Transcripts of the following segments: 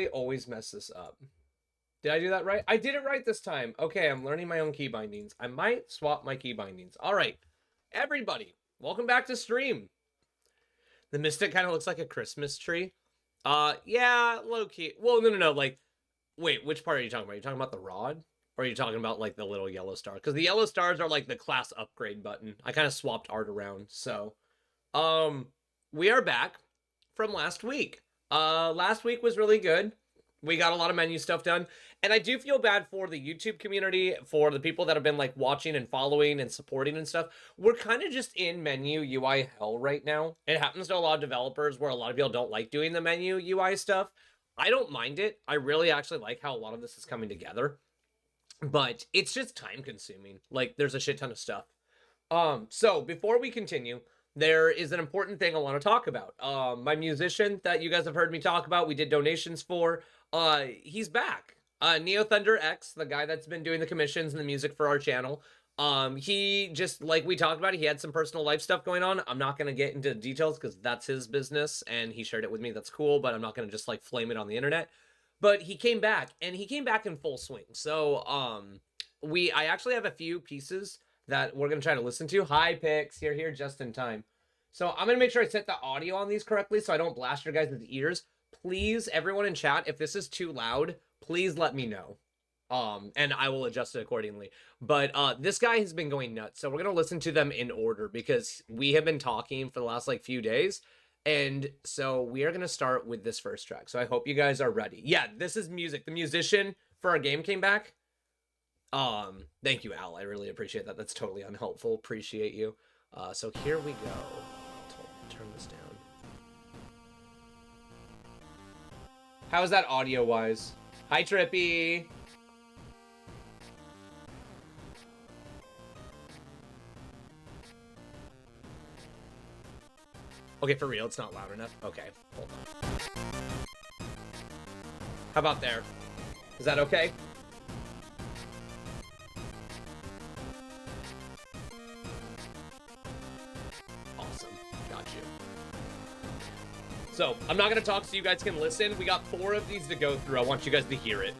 always mess this up? Did I do that right? I did it right this time. Okay, I'm learning my own key bindings. I might swap my key bindings. All right, everybody, welcome back to stream. The Mystic kind of looks like a Christmas tree. Yeah, low key. Well, no. Like, wait, which part are you talking about? Are you talking about the rod? Or are you talking about, like, the little yellow star? Because the yellow stars are, like, the class upgrade button. I kind of swapped art around, so. We are back from last week. Last week was really good. We got a lot of menu stuff done. And I do feel bad for the YouTube community, for the people that have been, like, watching and following and supporting and stuff. We're kind of just in menu UI hell right now. It happens to a lot of developers where a lot of people don't like doing the menu UI stuff. I don't mind it. I really actually like how a lot of this is coming together. But it's just time consuming. Like, there's a shit ton of stuff. So before we continue, there is an important thing I want to talk about. My musician that you guys have heard me talk about, we did donations for, he's back. Neo Thunder X, the guy that's been doing the commissions and the music for our channel. He just, like we talked about, he had some personal life stuff going on. I'm not going to get into details because that's his business and he shared it with me. That's cool, but I'm not going to just, like, flame it on the internet. But he came back, and he came back in full swing. So, I actually have a few pieces that we're going to try to listen to. Hi, Pix. You're here just in time. So I'm going to make sure I set the audio on these correctly so I don't blast your guys' ears. Please, everyone in chat, if this is too loud, please let me know. And I will adjust it accordingly. But this guy has been going nuts. So we're going to listen to them in order because we have been talking for the last, like, few days. And so we are going to start with this first track. So I hope you guys are ready. Yeah, this is music. The musician for our game came back. Thank you, Al. I really appreciate that. That's totally unhelpful. Appreciate you. So here we go. Turn this down. How is that audio-wise? Hi, Trippy. Okay, for real, it's not loud enough. Okay, hold on. How about there? Is that okay? Awesome. Got you. So, I'm not going to talk so you guys can listen. We got 4 of these to go through. I want you guys to hear it.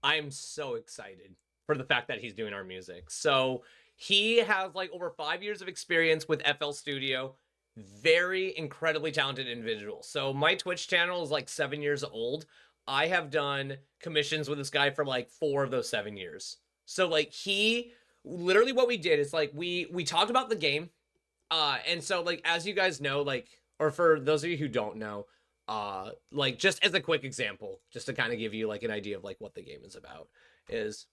I'm so excited for the fact that he's doing our music. So he has, like, over 5 years of experience with FL Studio. Very incredibly talented individual. So my Twitch channel is, like, 7 years old. I have done commissions with this guy for, like, 4 of those 7 years. So, like, he literally, what we did is, like, we talked about the game. And so, like, as you guys know, like, or for those of you who don't know, like, just as a quick example, just to kind of give you, like, an idea of, like, what the game is about, is...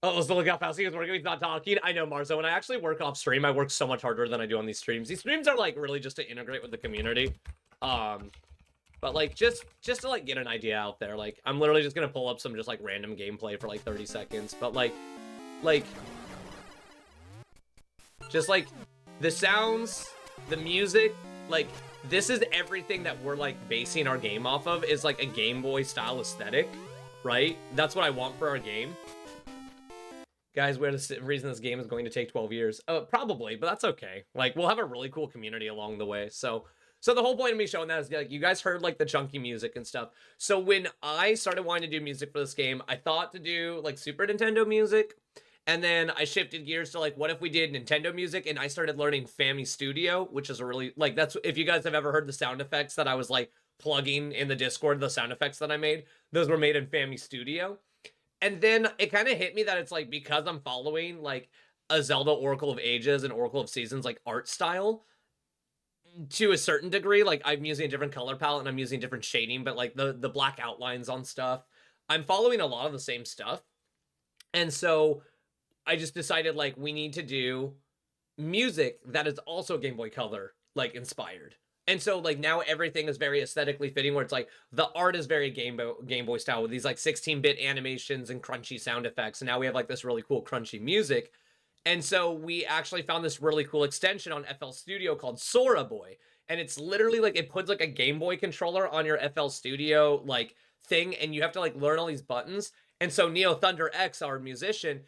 Oh, so look how fast he is working. He's not talking. I know, Marzo. When I actually work off stream, I work so much harder than I do on these streams. These streams are, like, really just to integrate with the community. But, like, just to, like, get an idea out there, like, I'm literally just gonna pull up some just, like, random gameplay for, like, 30 seconds. But, like, Just like the sounds, the music, like this is everything that we're like basing our game off of, is like a Game Boy style aesthetic, right? That's what I want for our game. Guys, we're the reason this game is going to take 12 years. Probably, but that's okay. Like, we'll have a really cool community along the way. So the whole point of me showing that is, like, you guys heard, like, the chunky music and stuff. So when I started wanting to do music for this game, I thought to do, like, Super Nintendo music. And then I shifted gears to, like, what if we did Nintendo music? And I started learning Fami Studio, which is a really, like, that's, if you guys have ever heard the sound effects that I was, like, plugging in the Discord, the sound effects that I made, those were made in Fami Studio. And then it kind of hit me that it's like, because I'm following like a Zelda Oracle of Ages and Oracle of Seasons like art style to a certain degree, like I'm using a different color palette and I'm using different shading, but like the black outlines on stuff, I'm following a lot of the same stuff. And so I just decided like we need to do music that is also Game Boy Color like inspired. And so, like, now everything is very aesthetically fitting, where it's, like, the art is very Game Boy style with these, like, 16-bit animations and crunchy sound effects. And now we have, like, this really cool crunchy music. And so we actually found this really cool extension on FL Studio called Sora Boy. And it's literally, like, it puts, like, a Game Boy controller on your FL Studio, like, thing. And you have to, like, learn all these buttons. And so Neo Thunder X, our musician,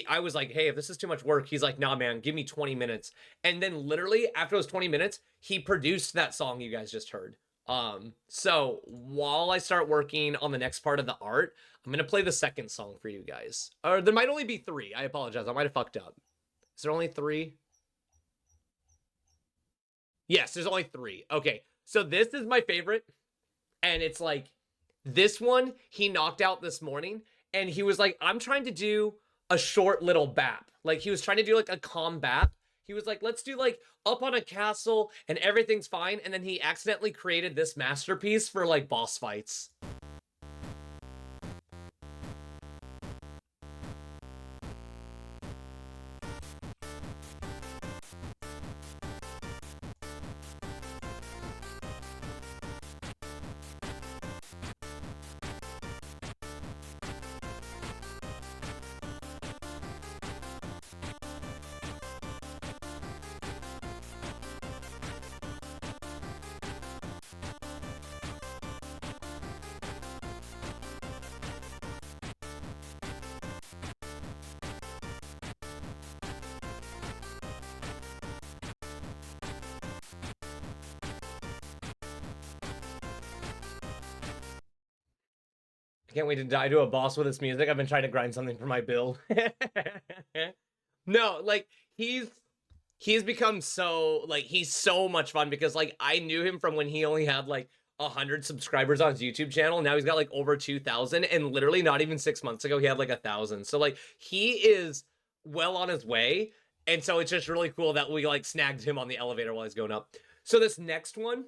I was like, hey, if this is too much work, he's like, nah, man, give me 20 minutes. And then literally after those 20 minutes, he produced that song you guys just heard. So while I start working on the next part of the art, I'm going to play the second song for you guys. Or there might only be 3. I apologize. I might have fucked up. Is there only 3? Yes, there's only 3. Okay. So this is my favorite. And it's like, this one he knocked out this morning. And he was like, I'm trying to do a short little bap. Like, he was trying to do, like, a calm bap. He was like, let's do, like, up on a castle and everything's fine. And then he accidentally created this masterpiece for, like, boss fights. I can't wait to die to a boss with this music. I've been trying to grind something for my build. No, like, he's become so, like, he's so much fun because, like, I knew him from when he only had, like, 100 subscribers on his YouTube channel. Now he's got, like, over 2,000, and literally not even 6 months ago, he had, like, 1,000. So, like, he is well on his way, and so it's just really cool that we, like, snagged him on the elevator while he's going up. So this next one,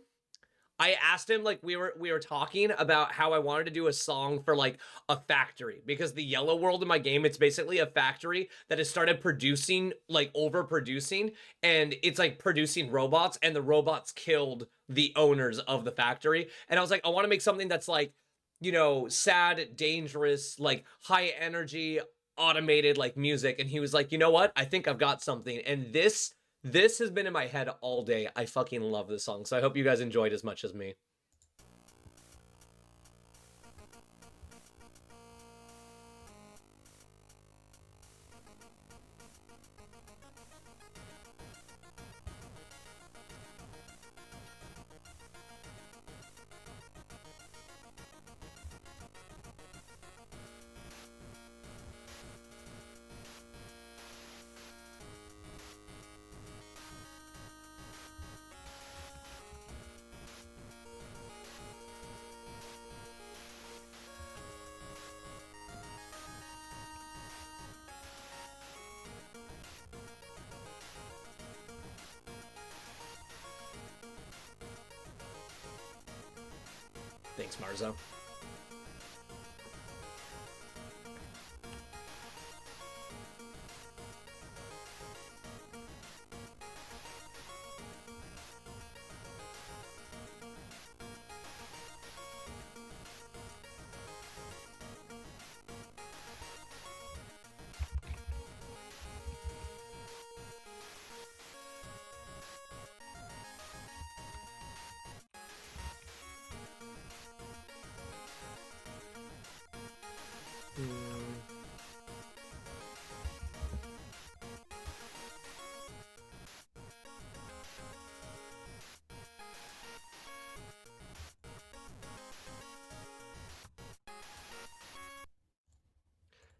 I asked him, like, we were talking about how I wanted to do a song for, like, a factory, because the yellow world in my game, it's basically a factory that has started producing, like, overproducing, and it's, like, producing robots, and the robots killed the owners of the factory. And I was like, I want to make something that's, like, you know, sad, dangerous, like, high energy, automated, like, music. And he was like, you know what? I think I've got something. And this has been in my head all day. I fucking love this song, so I hope you guys enjoyed as much as me. Thanks, Marzo.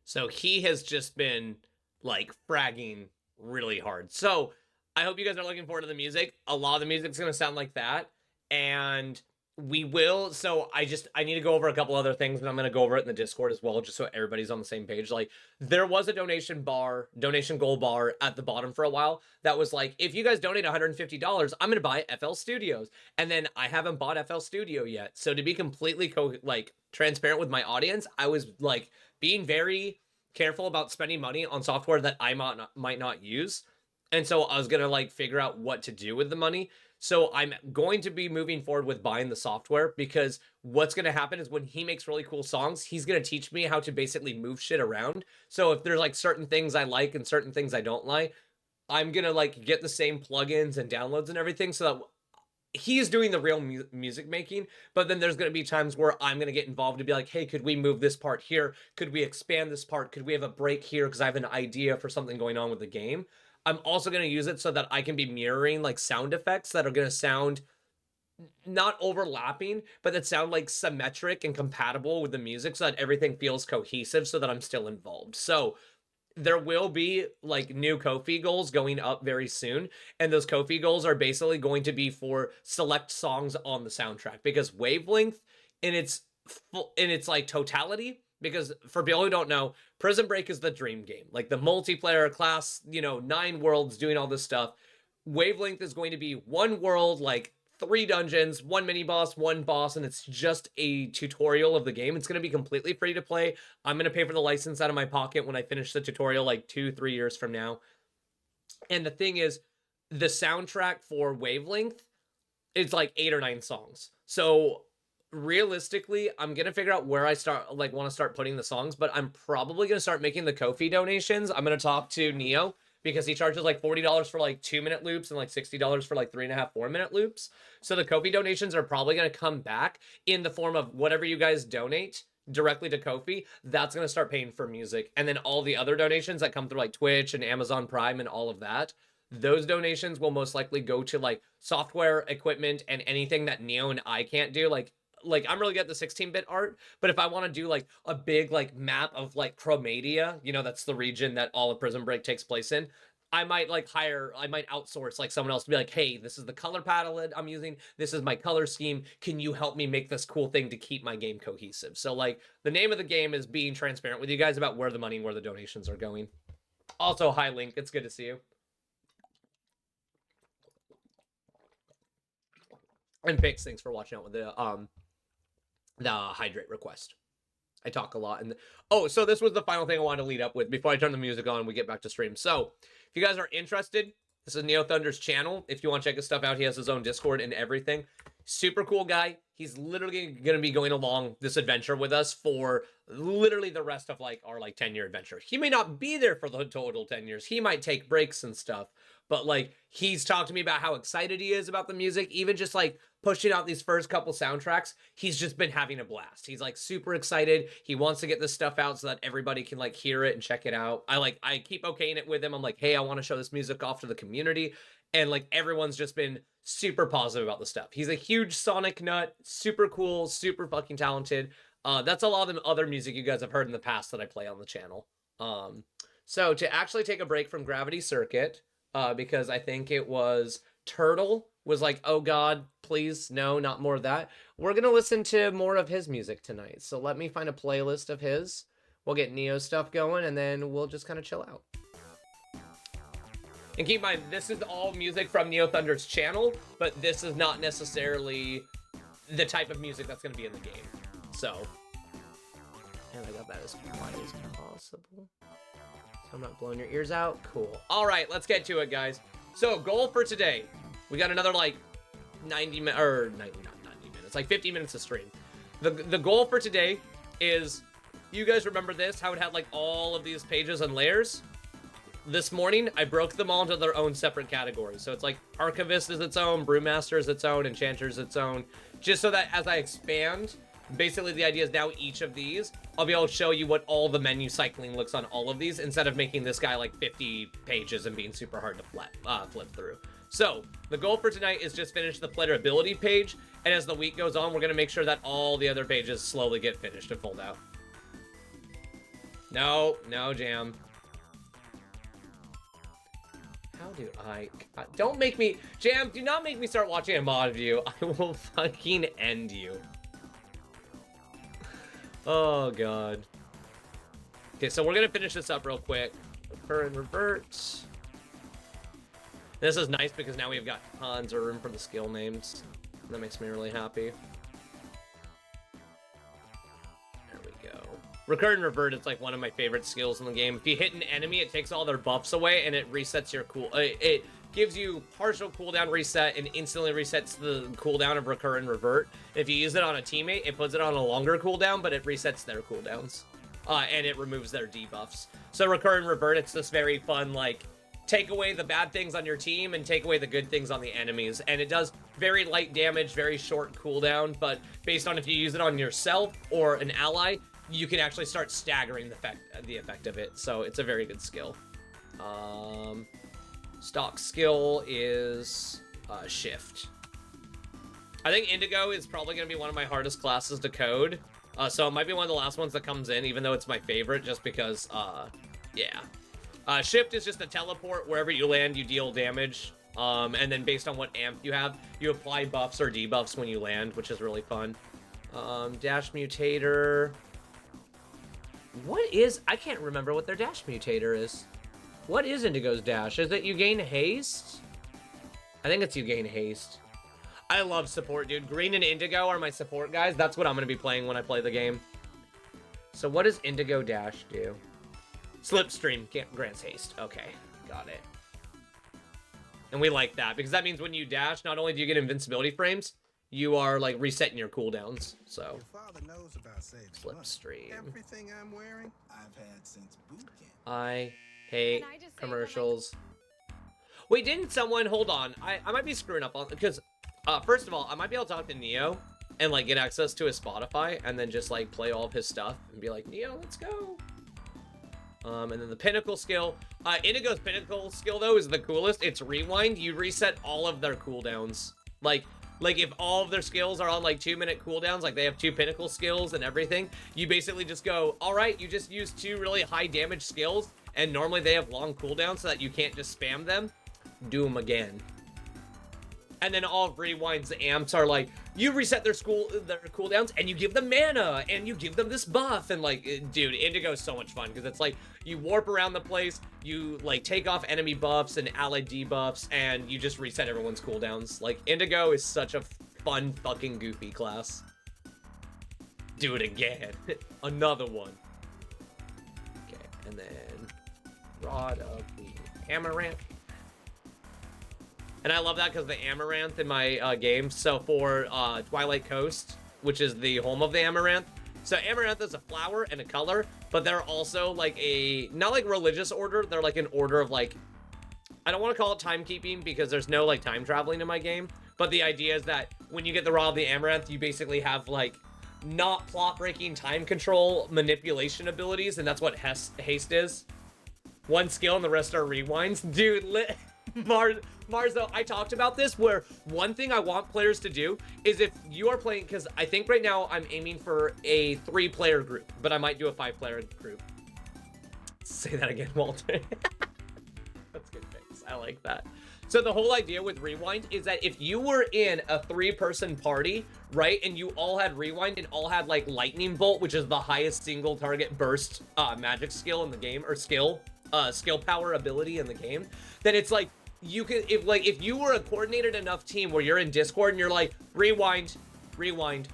So he has just been like fragging really hard. So I hope you guys are looking forward to the music. A lot of the music's going to sound like that. And we will. So I need to go over a couple other things, and I'm going to go over it in the Discord as well, just so everybody's on the same page. Like, there was a donation goal bar at the bottom for a while that was like, if you guys donate $150, I'm going to buy FL Studios. And then I haven't bought FL Studio yet. So to be completely transparent with my audience, I was like being very careful about spending money on software that I might not use. And so I was going to like figure out what to do with the money. So I'm going to be moving forward with buying the software, because what's going to happen is when he makes really cool songs, he's going to teach me how to basically move shit around. So if there's like certain things I like and certain things I don't like, I'm going to like get the same plugins and downloads and everything, so that he's doing the real music making. But then there's going to be times where I'm going to get involved to be like, hey, could we move this part here? Could we expand this part? Could we have a break here? Because I have an idea for something going on with the game. I'm also going to use it so that I can be mirroring like sound effects that are going to sound not overlapping, but that sound like symmetric and compatible with the music, so that everything feels cohesive, so that I'm still involved. So there will be like new Ko-fi goals going up very soon, and those Ko-fi goals are basically going to be for select songs on the soundtrack, because Wavelength in its like totality, because for people who don't know, Prison Break is the dream game, like the multiplayer class, 9 worlds doing all this stuff. Wavelength is going to be 1 world, like 3 dungeons, 1 mini boss, 1 boss, and it's just a tutorial of the game. It's going to be completely free to play. I'm going to pay for the license out of my pocket when I finish the tutorial like 2-3 years from now. And the thing is, the soundtrack for Wavelength is like 8 or 9 songs. So realistically, I'm going to figure out where I want to start putting the songs, but I'm probably going to start making the Ko-fi donations. I'm going to talk to Neo, because he charges like $40 for like 2-minute loops and like $60 for like 3.5, 4-minute loops. So the Ko-fi donations are probably going to come back in the form of whatever you guys donate directly to Ko-fi. That's going to start paying for music. And then all the other donations that come through like Twitch and Amazon Prime and all of that, those donations will most likely go to like software, equipment, and anything that Neo and I can't do. Like I'm really good at the 16-bit art, but if I want to do like a big like map of like Chromadia, that's the region that all of Prison Break takes place in, I might outsource like someone else to be like, hey, this is the color palette I'm using, this is my color scheme, can you help me make this cool thing to keep my game cohesive? So like the name of the game is being transparent with you guys about where the money and where the donations are going. Also, hi Link, it's good to see you. And Pix, thanks for watching out with the hydrate request. I talk a lot. So this was the final thing I wanted to lead up with before I turn the music on and we get back to stream. So if you guys are interested, this is Neo Thunder's channel. If you want to check his stuff out, he has his own Discord and everything. Super cool guy. He's literally going to be going along this adventure with us for literally the rest of like our like 10-year adventure. He may not be there for the total 10 years. He might take breaks and stuff, but like he's talked to me about how excited he is about the music, even just like pushing out these first couple soundtracks. He's just been having a blast. He's like super excited. He wants to get this stuff out so that everybody can like hear it and check it out. I keep okaying it with him. I'm like, hey, I want to show this music off to the community. And like everyone's just been super positive about the stuff. He's a huge Sonic nut, super cool, super fucking talented. That's a lot of the other music you guys have heard in the past that I play on the channel. So to actually take a break from Gravity Circuit, because I think it was Turtle was like, oh god, please, no, not more of that. We're gonna listen to more of his music tonight. So let me find a playlist of his. We'll get Neo stuff going, and then we'll just kind of chill out. And keep in mind, this is all music from Neo Thunder's channel, but this is not necessarily the type of music that's going to be in the game. So, and I got that as quiet as possible, so I'm not blowing your ears out. Cool. All right, let's get to it, guys. So, goal for today. We got another, like, 90 minutes, or not 90 minutes, like 50 minutes of stream. The goal for today is, you guys remember this, how it had, like, all of these pages and layers? This morning, I broke them all into their own separate categories. So it's like Archivist is its own, Brewmaster is its own, Enchanter is its own. Just so that as I expand, basically the idea is now each of these, I'll be able to show you what all the menu cycling looks on all of these, instead of making this guy like 50 pages and being super hard to flip through. So the goal for tonight is just finish the playability page, and as the week goes on, we're going to make sure that all the other pages slowly get finished and fold out. No, no, Jam. How do I... Don't make me... Jam, do not make me start watching a mod of you. I will fucking end you. Oh, God. Okay, so we're gonna finish this up real quick. Recur and revert. This is nice because now we've got tons of room for the skill names. That makes me really happy. There we go. Recur and revert is like one of my favorite skills in the game. If you hit an enemy, it takes all their buffs away and it resets your cool... It gives you partial cooldown reset and instantly resets the cooldown of recur and revert. If you use it on a teammate, it puts it on a longer cooldown, but it resets their cooldowns. And it removes their debuffs. So recur and revert, it's this very fun, like, take away the bad things on your team and take away the good things on the enemies. And it does very light damage, very short cooldown, but based on if you use it on yourself or an ally, you can actually start staggering the effect of it. So it's a very good skill. Stock skill is shift. I think Indigo is probably going to be one of my hardest classes to code. So it might be one of the last ones that comes in, even though it's my favorite, just because, yeah. Shift is just a teleport. Wherever you land, you deal damage. And then based on what amp you have, you apply buffs or debuffs when you land, which is really fun. Dash mutator. What is... I can't remember what their dash mutator is. What is Indigo's dash? Is it you gain haste? I think it's you gain haste. I love support, dude. Green and Indigo are my support guys. That's what I'm going to be playing when I play the game. So what does Indigo dash do? Slipstream grants haste. Okay, got it. And we like that because that means when you dash, not only do you get invincibility frames, you are like resetting your cooldowns. So your father knows about Slipstream. Everything I'm wearing, I've had since boot camp. I hate commercials. Wait, didn't someone... Hold on. I might be screwing up on... Because, first of all, I might be able to talk to Neo and, like, get access to his Spotify and then just, like, play all of his stuff and be like, Neo, let's go. And then the Pinnacle skill. Indigo's Pinnacle skill, though, is the coolest. It's Rewind. You reset all of their cooldowns. Like, if all of their skills are on, like, 2-minute cooldowns, like, they have 2 Pinnacle skills and everything, you basically just go, all right, you just use 2 really high damage skills, and normally they have long cooldowns so that you can't just spam them. Do them again. And then all of Rewind's amps are like, you reset their cooldowns and you give them mana and you give them this buff. And like, dude, Indigo is so much fun because it's like you warp around the place, you like take off enemy buffs and allied debuffs, and you just reset everyone's cooldowns. Like, Indigo is such a fun fucking goofy class. Do it again. Another one. Okay, and then Rod of the Amaranth. And I love that because the Amaranth in my game, so for Twilight Coast, which is the home of the Amaranth, so Amaranth is a flower and a color, but they're also like a, not like religious order, they're like an order of like, I don't want to call it timekeeping because there's no like time traveling in my game, but the idea is that when you get the Rod of the Amaranth, you basically have like not plot-breaking time control manipulation abilities, and that's what haste is. One skill and the rest are rewinds. Dude, Marzo, I talked about this where one thing I want players to do is if you are playing, because I think right now I'm aiming for a 3-player group, but I might do a 5-player group. Say that again, Walter. That's good fix. I like that. So the whole idea with Rewind is that if you were in a 3-person party, right, and you all had Rewind and all had like Lightning Bolt, which is the highest single target burst magic skill in the game, or skill power ability in the game, then it's like, you can, if you were a coordinated enough team where you're in Discord and you're like, rewind, rewind,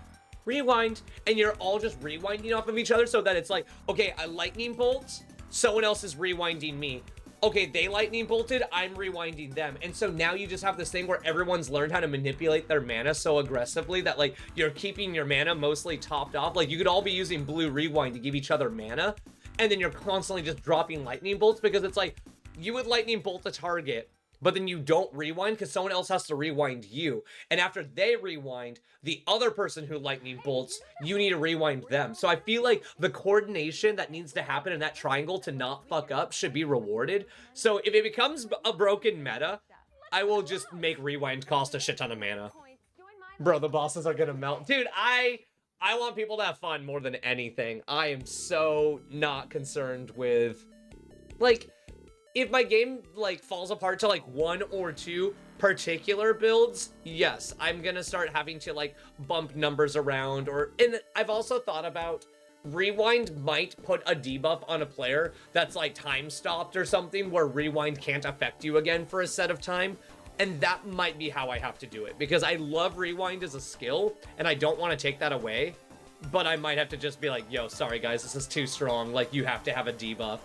rewind, and you're all just rewinding off of each other so that it's like, okay, I lightning bolt, someone else is rewinding me. Okay, they lightning bolted, I'm rewinding them. And so now you just have this thing where everyone's learned how to manipulate their mana so aggressively that like you're keeping your mana mostly topped off. Like you could all be using blue rewind to give each other mana, and then you're constantly just dropping lightning bolts because it's like you would lightning bolt the target, but then you don't rewind because someone else has to rewind you. And after they rewind, the other person who lightning bolts, you need to rewind them. So I feel like the coordination that needs to happen in that triangle to not fuck up should be rewarded. So if it becomes a broken meta, I will just make rewind cost a shit ton of mana. Bro, the bosses are gonna melt. Dude, I I want people to have fun more than anything. I am so not concerned with, like, if my game, like, falls apart to, like, 1 or 2 particular builds, yes, I'm gonna start having to, like, bump numbers around, and I've also thought about rewind might put a debuff on a player that's, like, time stopped or something, where rewind can't affect you again for a set of time, and that might be how I have to do it, because I love rewind as a skill, and I don't want to take that away, but I might have to just be like, yo, sorry guys, this is too strong, like, you have to have a debuff.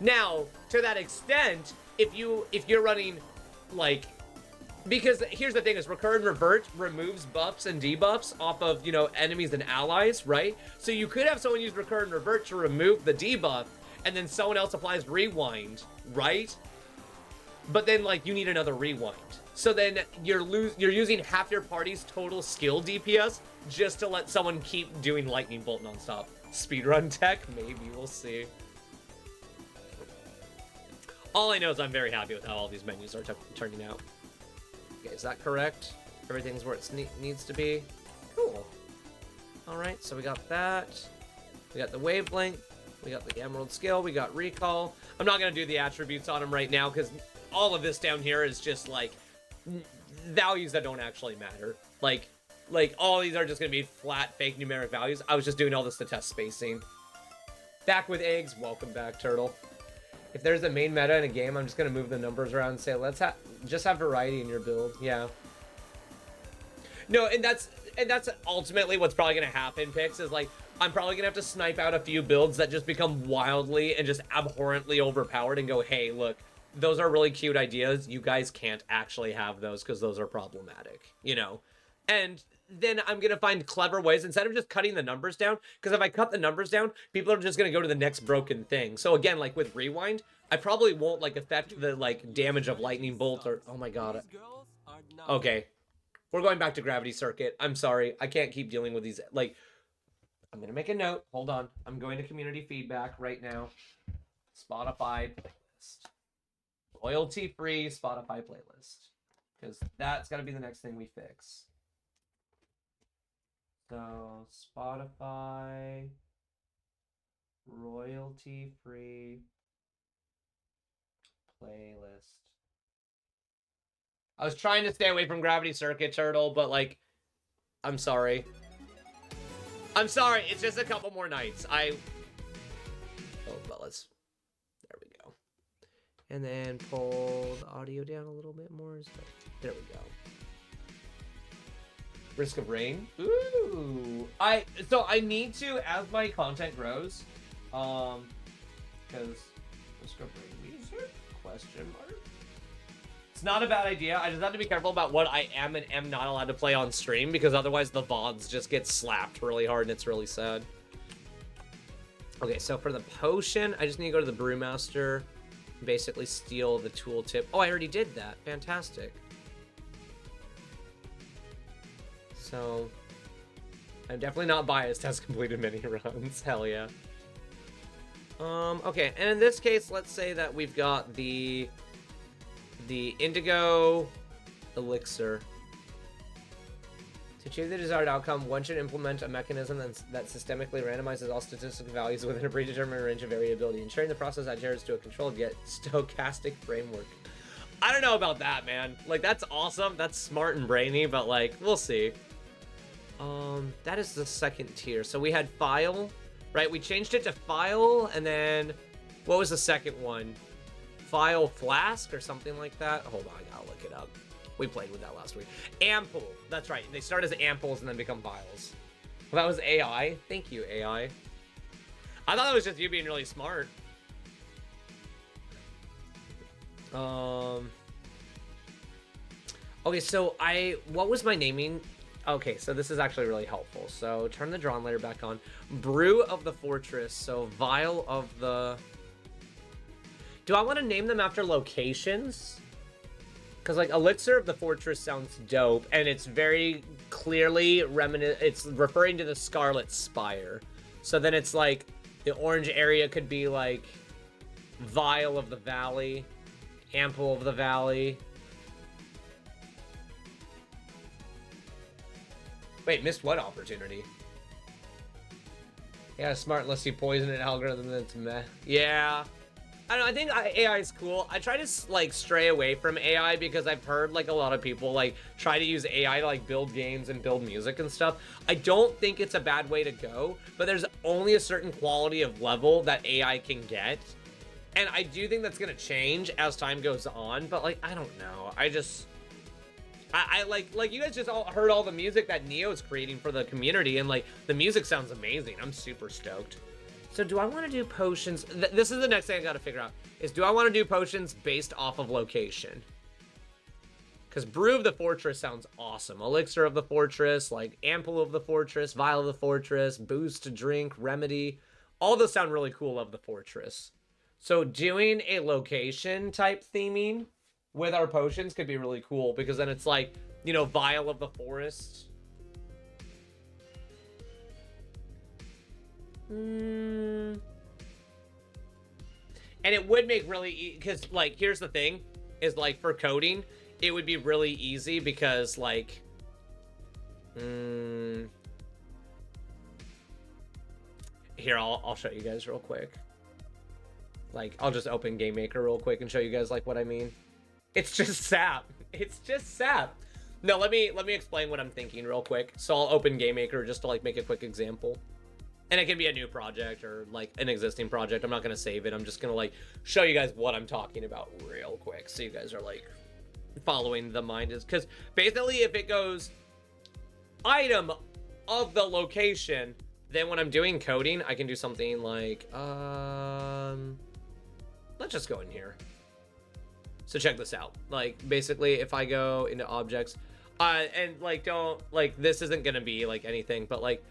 Now, to that extent, if you're running, like, because here's the thing is recur and revert removes buffs and debuffs off of, you know, enemies and allies, right? So you could have someone use recur and revert to remove the debuff, and then someone else applies rewind, right? But then, like, you need another rewind. So then you're using half your party's total skill DPS just to let someone keep doing lightning bolt nonstop. Speedrun tech? Maybe, we'll see. All I know is I'm very happy with how all these menus are turning out. Okay, is that correct? Everything's where it needs to be? Cool. Alright, so we got that. We got the wavelength. We got the emerald skill. We got recall. I'm not going to do the attributes on them right now because all of this down here is just, like, values that don't actually matter. Like all these are just going to be flat, fake numeric values. I was just doing all this to test spacing. Back with eggs. Welcome back, Turtle. If there's a main meta in a game, I'm just going to move the numbers around and say, let's just have variety in your build. Yeah. No, and that's ultimately what's probably going to happen, Pix, is, like, I'm probably going to have to snipe out a few builds that just become wildly and just abhorrently overpowered and go, hey, look, those are really cute ideas. You guys can't actually have those because those are problematic, you know? And then I'm going to find clever ways instead of just cutting the numbers down, because if I cut the numbers down, people are just going to go to the next broken thing. So again, like with rewind, I probably won't, like, affect the, like, damage of lightning bolt or, oh my god. Okay. We're going back to gravity circuit. I'm sorry. I can't keep dealing with these, like, I'm going to make a note. Hold on. I'm going to community feedback right now. Spotify playlist. Royalty-free Spotify playlist. Because that's got to be the next thing we fix. So, Spotify, royalty-free playlist. I was trying to stay away from Gravity Circuit, Turtle, but, like, I'm sorry. I'm sorry, it's just a couple more nights. Oh, but let's, there we go. And then pull the audio down a little bit more. There we go. Risk of rain. Ooh. So I need to, as my content grows, because risk of rain wizard? Question mark. It's not a bad idea. I just have to be careful about what I am and am not allowed to play on stream, because otherwise the VODs just get slapped really hard and it's really sad. Okay, so for the potion, I just need to go to the Brewmaster, basically steal the tooltip. Oh, I already did that. Fantastic. So, I'm definitely not biased, has completed many runs. Hell yeah. Okay, and in this case, let's say that we've got the indigo elixir. To achieve the desired outcome, one should implement a mechanism that systemically randomizes all statistical values within a predetermined range of variability, ensuring the process adheres to a controlled yet stochastic framework. I don't know about that, man. Like, that's awesome. That's smart and brainy, but, like, we'll see. That is the second tier. So we had file, right? We changed it to file, and then what was the second one? File flask or something like that? Hold on, I gotta look it up. We played with that last week. Ample. That's right. They start as amples and then become vials. Well, that was AI. Thank you, AI. I thought that was just you being really smart. Okay, so what was my naming? Okay, so this is actually really helpful. So turn the drawn layer back on. Brew of the fortress. So vial of the... Do I want to name them after locations? Because, like, elixir of the fortress sounds dope, and it's very clearly it's referring to the Scarlet Spire. So then it's like the orange area could be like vial of the valley, ample of the valley. Wait, missed what opportunity? Yeah, smart unless you poison an algorithm that's meh. Yeah. I don't know, I think AI is cool. I try to like stray away from AI because I've heard like a lot of people like try to use AI to like build games and build music and stuff. I don't think it's a bad way to go, but there's only a certain quality of level that AI can get. And I do think that's gonna change as time goes on, but like I don't know. I like you guys just all heard all the music that Neo's creating for the community, and like the music sounds amazing. I'm super stoked. So do I want to do potions? This is the next thing I got to figure out, is do I want to do potions based off of location? Because Brew of the Fortress sounds awesome. Elixir of the Fortress, like Ample of the Fortress, Vial of the Fortress, Boost to Drink, Remedy. All those sound really cool of the Fortress. So doing a location type theming with our potions could be really cool, because then it's like, you know, Vial of the Forest. And it would make really, because like here's the thing, is like for coding it would be really easy because like here I'll show you guys real quick. Like I'll just open Game Maker real quick and show you guys like what I mean. It's just sap. It's just sap. No, let me explain what I'm thinking real quick. So I'll open Game Maker just to like make a quick example. And it can be a new project or like an existing project. I'm not going to save it. I'm just going to like show you guys what I'm talking about real quick. So you guys are like following the mind, is because basically if it goes item of the location, then when I'm doing coding, I can do something like, let's just go in here. So check this out. Like basically if I go into objects, and like don't like, this isn't going to be like anything, but like,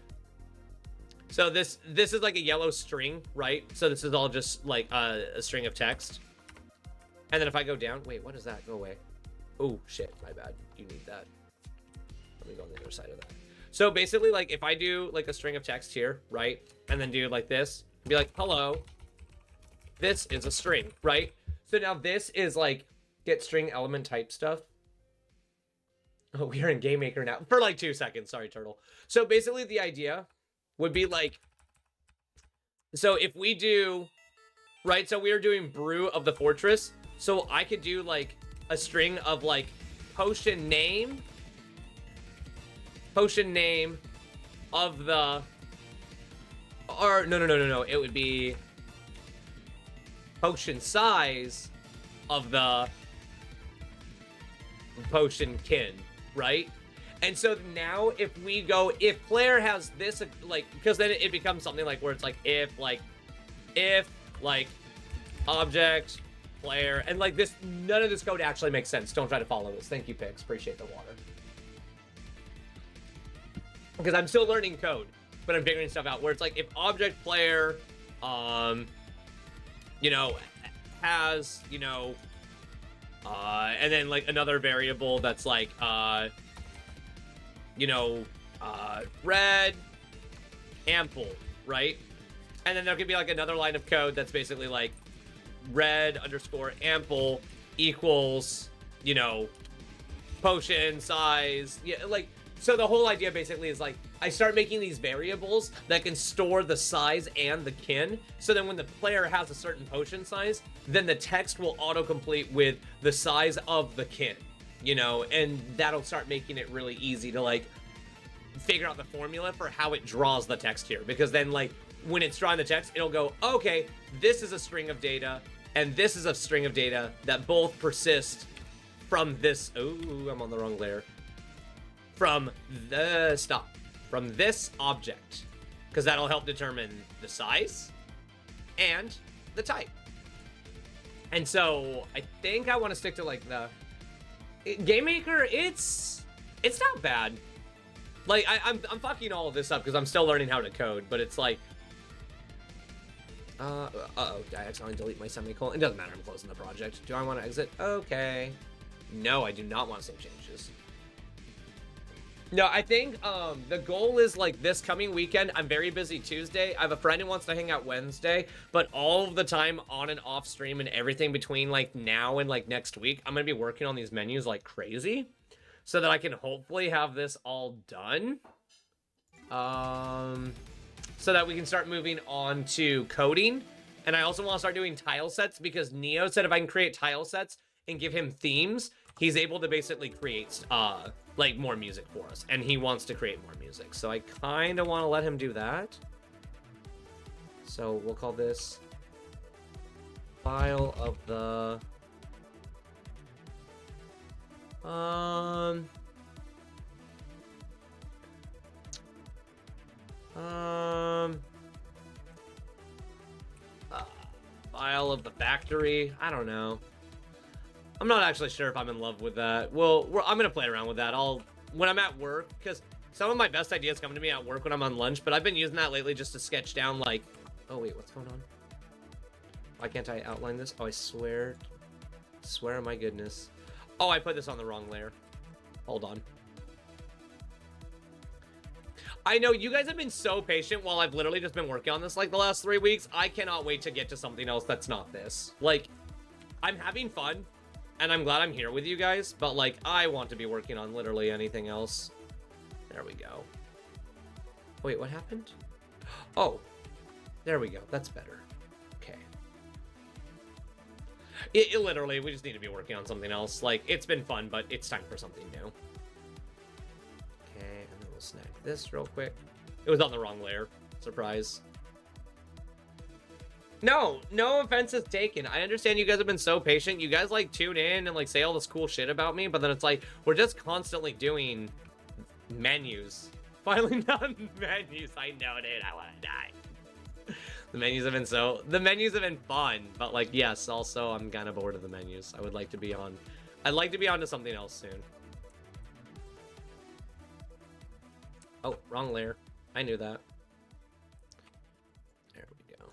so this is like a yellow string, right? So this is all just like a string of text. And then if I go down, wait, what is that? Go away. Oh shit, my bad. You need that. Let me go on the other side of that. So basically like if I do like a string of text here, right? And then do like this, be like, hello, this is a string, right? So now this is like get string element type stuff. Oh, we are in Game Maker now for like 2 seconds. Sorry, Turtle. So basically the idea would be like, so if we do, right, so we are doing Brew of the Fortress, so I could do like a string of like potion name of the, or no, it would be potion size of the potion kin, right? And so now if we go, if player has this, like, because then it becomes something like where it's like if object player, and like this, none of this code actually makes sense. Don't try to follow this. Thank you, Pix. Appreciate the water. Because I'm still learning code, but I'm figuring stuff out where it's like if object player, you know, has, you know, and then like another variable that's like, you know, red ample, right? And then there could be like another line of code that's basically like red underscore ample equals, you know, potion size. Yeah, like, so the whole idea basically is like I start making these variables that can store the size and the kin. So then when the player has a certain potion size, then the text will autocomplete with the size of the kin, you know, and that'll start making it really easy to like figure out the formula for how it draws the text here. Because then like when it's drawing the text, it'll go, okay, this is a string of data and this is a string of data that both persist from this. Ooh, I'm on the wrong layer. From this object, because that'll help determine the size and the type. And so I think I want to stick to like the Game Maker. It's not bad. Like I'm fucking all of this up because I'm still learning how to code, but it's like uh-oh, did I accidentally delete my semicolon? It doesn't matter, I'm closing the project. Do I want to exit? Okay. No, I do not want to save changes. No, I think the goal is like this coming weekend. I'm very busy Tuesday. I have a friend who wants to hang out Wednesday, but all of the time on and off stream and everything between like now and like next week, I'm going to be working on these menus like crazy so that I can hopefully have this all done So that we can start moving on to coding. And I also want to start doing tile sets because Neo said if I can create tile sets and give him themes, he's able to basically create like more music for us. And he wants to create more music. So I kind of want to let him do that. So we'll call this file of the file of the factory. I don't know. I'm not actually sure if I'm in love with that. Well, I'm gonna play around with that. When I'm at work, because some of my best ideas come to me at work when I'm on lunch, but I've been using that lately just to sketch down like, oh wait, what's going on? Why can't I outline this? Oh, I swear on my goodness. Oh, I put this on the wrong layer. Hold on. I know you guys have been so patient while I've literally just been working on this like the last 3 weeks. I cannot wait to get to something else that's not this. Like, I'm having fun, and I'm glad I'm here with you guys, but like, I want to be working on literally anything else. There we go. Wait, what happened? Oh, there we go. That's better. Okay. It literally, we just need to be working on something else. Like, it's been fun, but it's time for something new. Okay, and then we'll snag this real quick. It was on the wrong layer. Surprise. No offense is taken. I understand you guys have been so patient. You guys like tune in and like say all this cool shit about me, but then it's like we're just constantly doing menus. Finally done menus. I know, dude. I want to die. The menus have been fun, but like yes, also I'm kind of bored of the menus. I'd like to be on to something else soon. Oh, wrong layer. I knew that. There we go.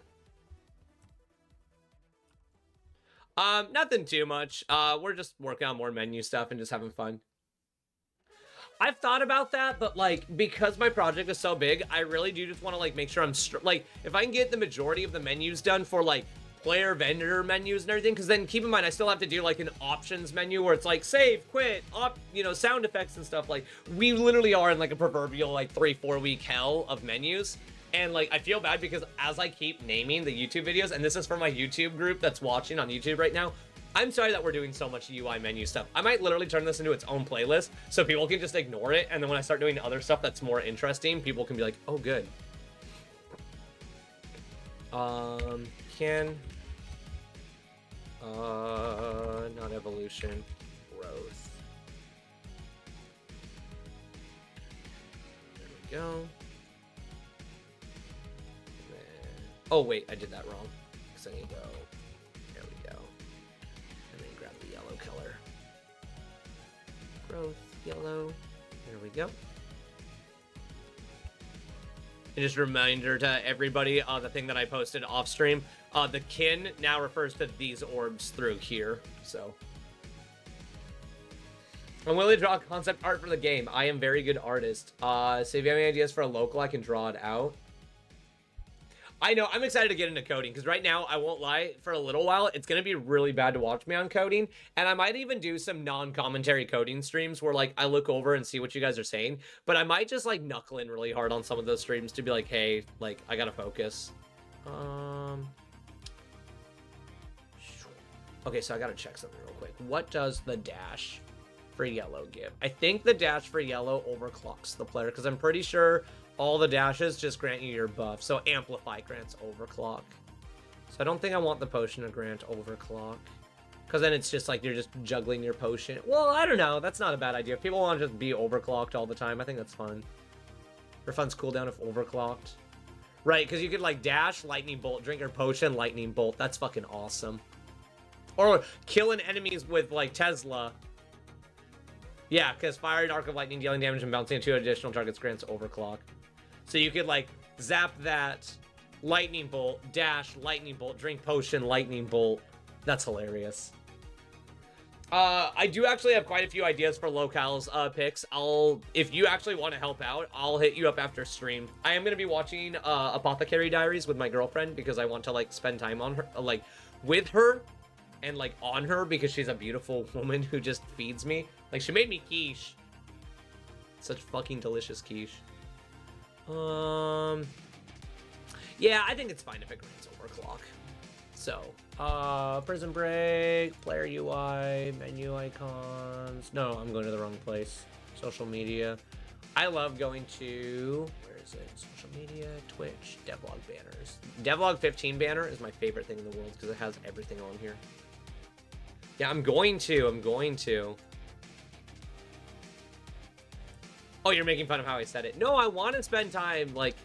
Nothing too much. We're just working on more menu stuff and just having fun. I've thought about that, but like, because my project is so big, I really do just want to like make sure I'm like, if I can get the majority of the menus done for like player vendor menus and everything, because then keep in mind, I still have to do like an options menu where it's like save, quit, sound effects and stuff. Like, we literally are in like a proverbial like 3-4 week hell of menus. And like, I feel bad because as I keep naming the YouTube videos, and this is for my YouTube group that's watching on YouTube right now, I'm sorry that we're doing so much UI menu stuff. I might literally turn this into its own playlist so people can just ignore it. And then when I start doing other stuff that's more interesting, people can be like, oh, good. Not evolution, growth. There we go. Oh, wait, I did that wrong. So I need to go. There we go. And then grab the yellow color. Growth, yellow. There we go. And just a reminder to everybody, the thing that I posted off stream, the kin now refers to these orbs through here. So I'm willing to draw concept art for the game. I am very good artist. So if you have any ideas for a local, I can draw it out. I know, I'm excited to get into coding, because right now, I won't lie, for a little while, it's going to be really bad to watch me on coding, and I might even do some non-commentary coding streams where, like, I look over and see what you guys are saying, but I might just, like, knuckle in really hard on some of those streams to be like, hey, like, I gotta focus. Okay, so I gotta check something real quick. What does the dash for yellow give? I think the dash for yellow overclocks the player, because I'm pretty sure all the dashes just grant you your buff. So amplify grants overclock. So I don't think I want the potion to grant overclock, because then it's just like you're just juggling your potion. Well, I don't know. That's not a bad idea. If people want to just be overclocked all the time, I think that's fun. Or fun's cooldown if overclocked. Right, because you could like dash, lightning bolt, drink your potion, lightning bolt. That's fucking awesome. Or killing enemies with like Tesla. Yeah, because fire and arc of lightning dealing damage and bouncing into additional targets grants overclock. So you could like zap that, lightning bolt, dash, lightning bolt, drink potion, lightning bolt. That's hilarious. I do actually have quite a few ideas for locales picks. If you actually want to help out, I'll hit you up after stream. I am going to be watching Apothecary Diaries with my girlfriend because I want to like spend time on her, like with her and like on her, because she's a beautiful woman who just feeds me. Like, she made me quiche. Such fucking delicious quiche. Yeah, I think it's fine if it grants overclock. So, Prison Break, player UI, menu icons. No, I'm going to the wrong place. Social media. I love going to, where is it? Social media, Twitch, DevLog banners. DevLog 15 banner is my favorite thing in the world because it has everything on here. Yeah, I'm going to. Oh, you're making fun of how I said it. No, I want to spend time, like,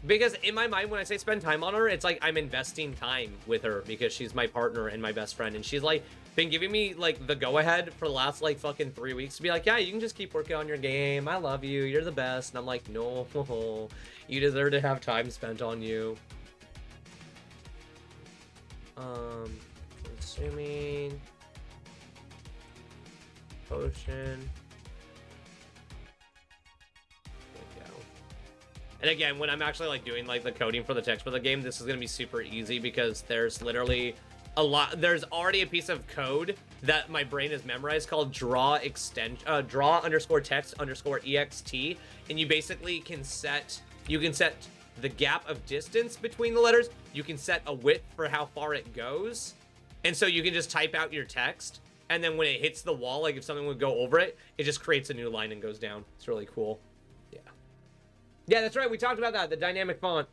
because in my mind, when I say spend time on her, it's like I'm investing time with her because she's my partner and my best friend. And she's like been giving me like the go ahead for the last like fucking 3 weeks to be like, yeah, you can just keep working on your game. I love you. You're the best. And I'm like, no, you deserve to have time spent on you. Consuming potion. And again, when I'm actually like doing like the coding for the text for the game, this is going to be super easy because there's literally a lot. There's already a piece of code that my brain has memorized called draw underscore text underscore ext. And you basically can set the gap of distance between the letters. You can set a width for how far it goes. And so you can just type out your text. And then when it hits the wall, like if something would go over it, it just creates a new line and goes down. It's really cool. Yeah, that's right. We talked about that. The dynamic font.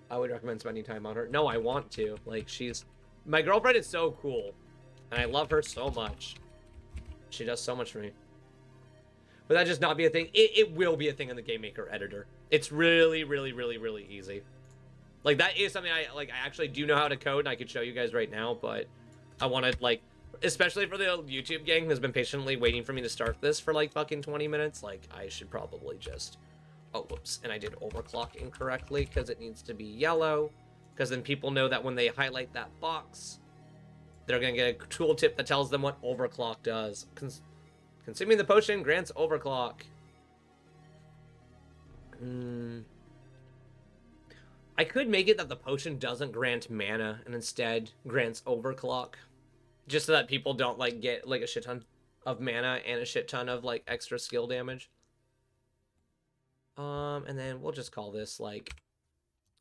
I would recommend spending time on her. No, I want to. Like, my girlfriend is so cool. And I love her so much. She does so much for me. But that just not be a thing. It will be a thing in the Game Maker editor. It's really, really, really, really easy. Like, that is something I actually do know how to code, and I could show you guys right now, but I want to, like, especially for the YouTube gang who's been patiently waiting for me to start this for like fucking 20 minutes. Like, I should probably just... Oh, whoops. And I did overclock incorrectly because it needs to be yellow. Because then people know that when they highlight that box, they're going to get a tooltip that tells them what overclock does. Consuming the potion grants overclock. I could make it that the potion doesn't grant mana and instead grants overclock. Just so that people don't, like, get, like, a shit ton of mana and a shit ton of, like, extra skill damage. And then we'll just call this, like,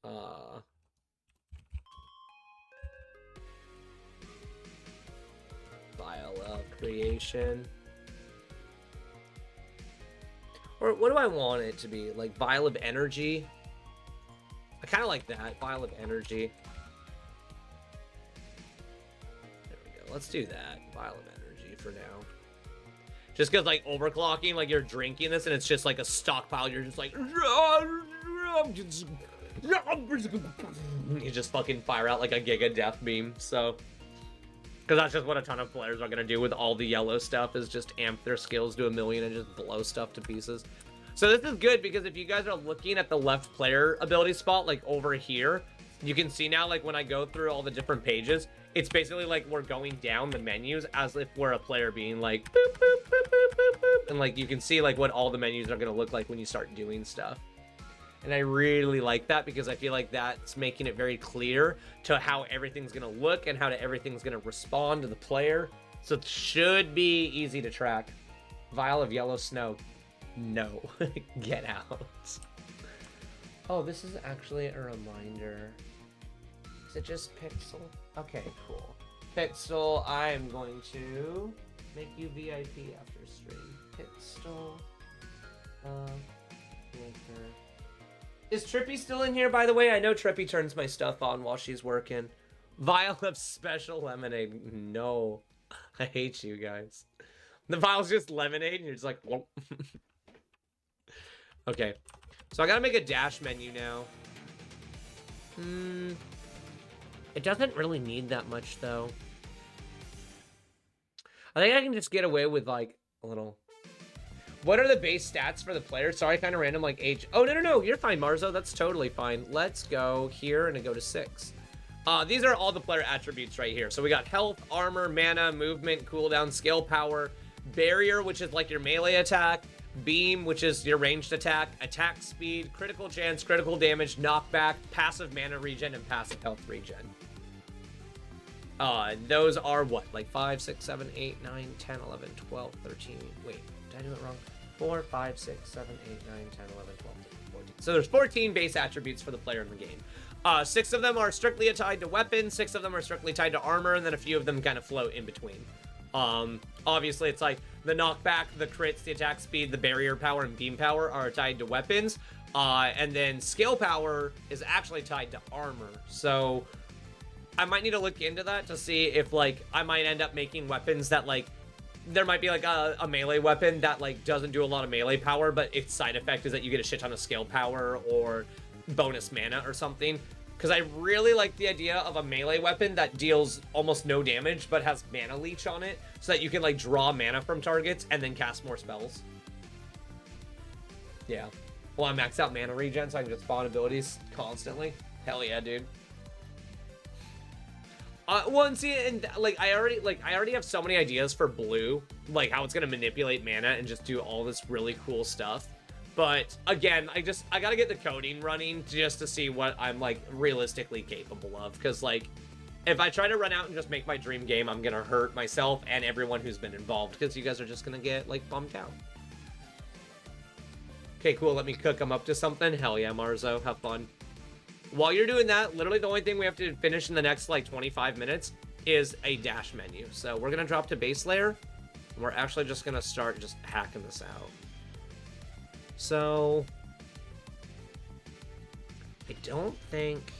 vial of creation. Or what do I want it to be? Like, vial of energy? I kind of like that. Vial of energy. Let's do that. Vial of energy for now. Just because, like, overclocking, like, you're drinking this and it's just, like, a stockpile. You're just like... You just fucking fire out, like, a Giga Death Beam, so... Because that's just what a ton of players are going to do with all the yellow stuff, is just amp their skills to 1,000,000 and just blow stuff to pieces. So this is good, because if you guys are looking at the left player ability spot, like, over here, you can see now, like, when I go through all the different pages... It's basically like we're going down the menus as if we're a player being like boop, boop, boop, boop, boop, boop. And like you can see like what all the menus are going to look like when you start doing stuff. And I really like that because I feel like that's making it very clear to how everything's going to look and how everything's going to respond to the player. So it should be easy to track. Vial of yellow snow. No. Get out. Oh, this is actually a reminder. Is it just Pixel? Okay, cool. Pixel, I'm going to make you VIP after stream. Pixel. Maker. Is Trippy still in here, by the way? I know Trippy turns my stuff on while she's working. Vial of special lemonade. No. I hate you guys. The vial's just lemonade and you're just like, whoa. Okay. So I gotta make a dash menu now. It doesn't really need that much, though. I think I can just get away with, like, a little... What are the base stats for the player? Sorry, kind of random, like, age... Oh, no, you're fine, Marzo. That's totally fine. Let's go here and go to 6. These are all the player attributes right here. So we got health, armor, mana, movement, cooldown, skill power, barrier, which is, like, your melee attack, beam, which is your ranged attack, attack speed, critical chance, critical damage, knockback, passive mana regen, and passive health regen. Those are what? Like 5, 6, 7, 8, 9, 10, 11, 12, 13. Wait, did I do it wrong? 4, 5, 6, 7, 8, 9, 10, 11, 12, 13, 14. So there's 14 base attributes for the player in the game. 6 of them are strictly tied to weapons, 6 of them are strictly tied to armor, and then a few of them kind of float in between. Obviously, it's like the knockback, the crits, the attack speed, the barrier power, and beam power are tied to weapons. And then skill power is actually tied to armor. So I might need to look into that to see if, like, I might end up making weapons that, like, there might be, like, a melee weapon that, like, doesn't do a lot of melee power, but its side effect is that you get a shit ton of skill power or bonus mana or something. Because I really like the idea of a melee weapon that deals almost no damage, but has mana leech on it, so that you can, like, draw mana from targets and then cast more spells. Yeah. Well, I maxed out mana regen, so I can just spawn abilities constantly. Hell yeah, dude. Well, and see, and like I already have so many ideas for blue, like how it's gonna manipulate mana and just do all this really cool stuff. But again, I gotta get the coding running just to see what I'm, like, realistically capable of. Because, like, if I try to run out and just make my dream game, I'm gonna hurt myself and everyone who's been involved, because you guys are just gonna get, like, bummed out. Okay, cool. Let me cook them up to something. Hell yeah, Marzo. Have fun. While you're doing that, literally the only thing we have to finish in the next, like, 25 minutes is a dash menu. So we're gonna drop to base layer. And we're actually just gonna start just hacking this out. So I don't think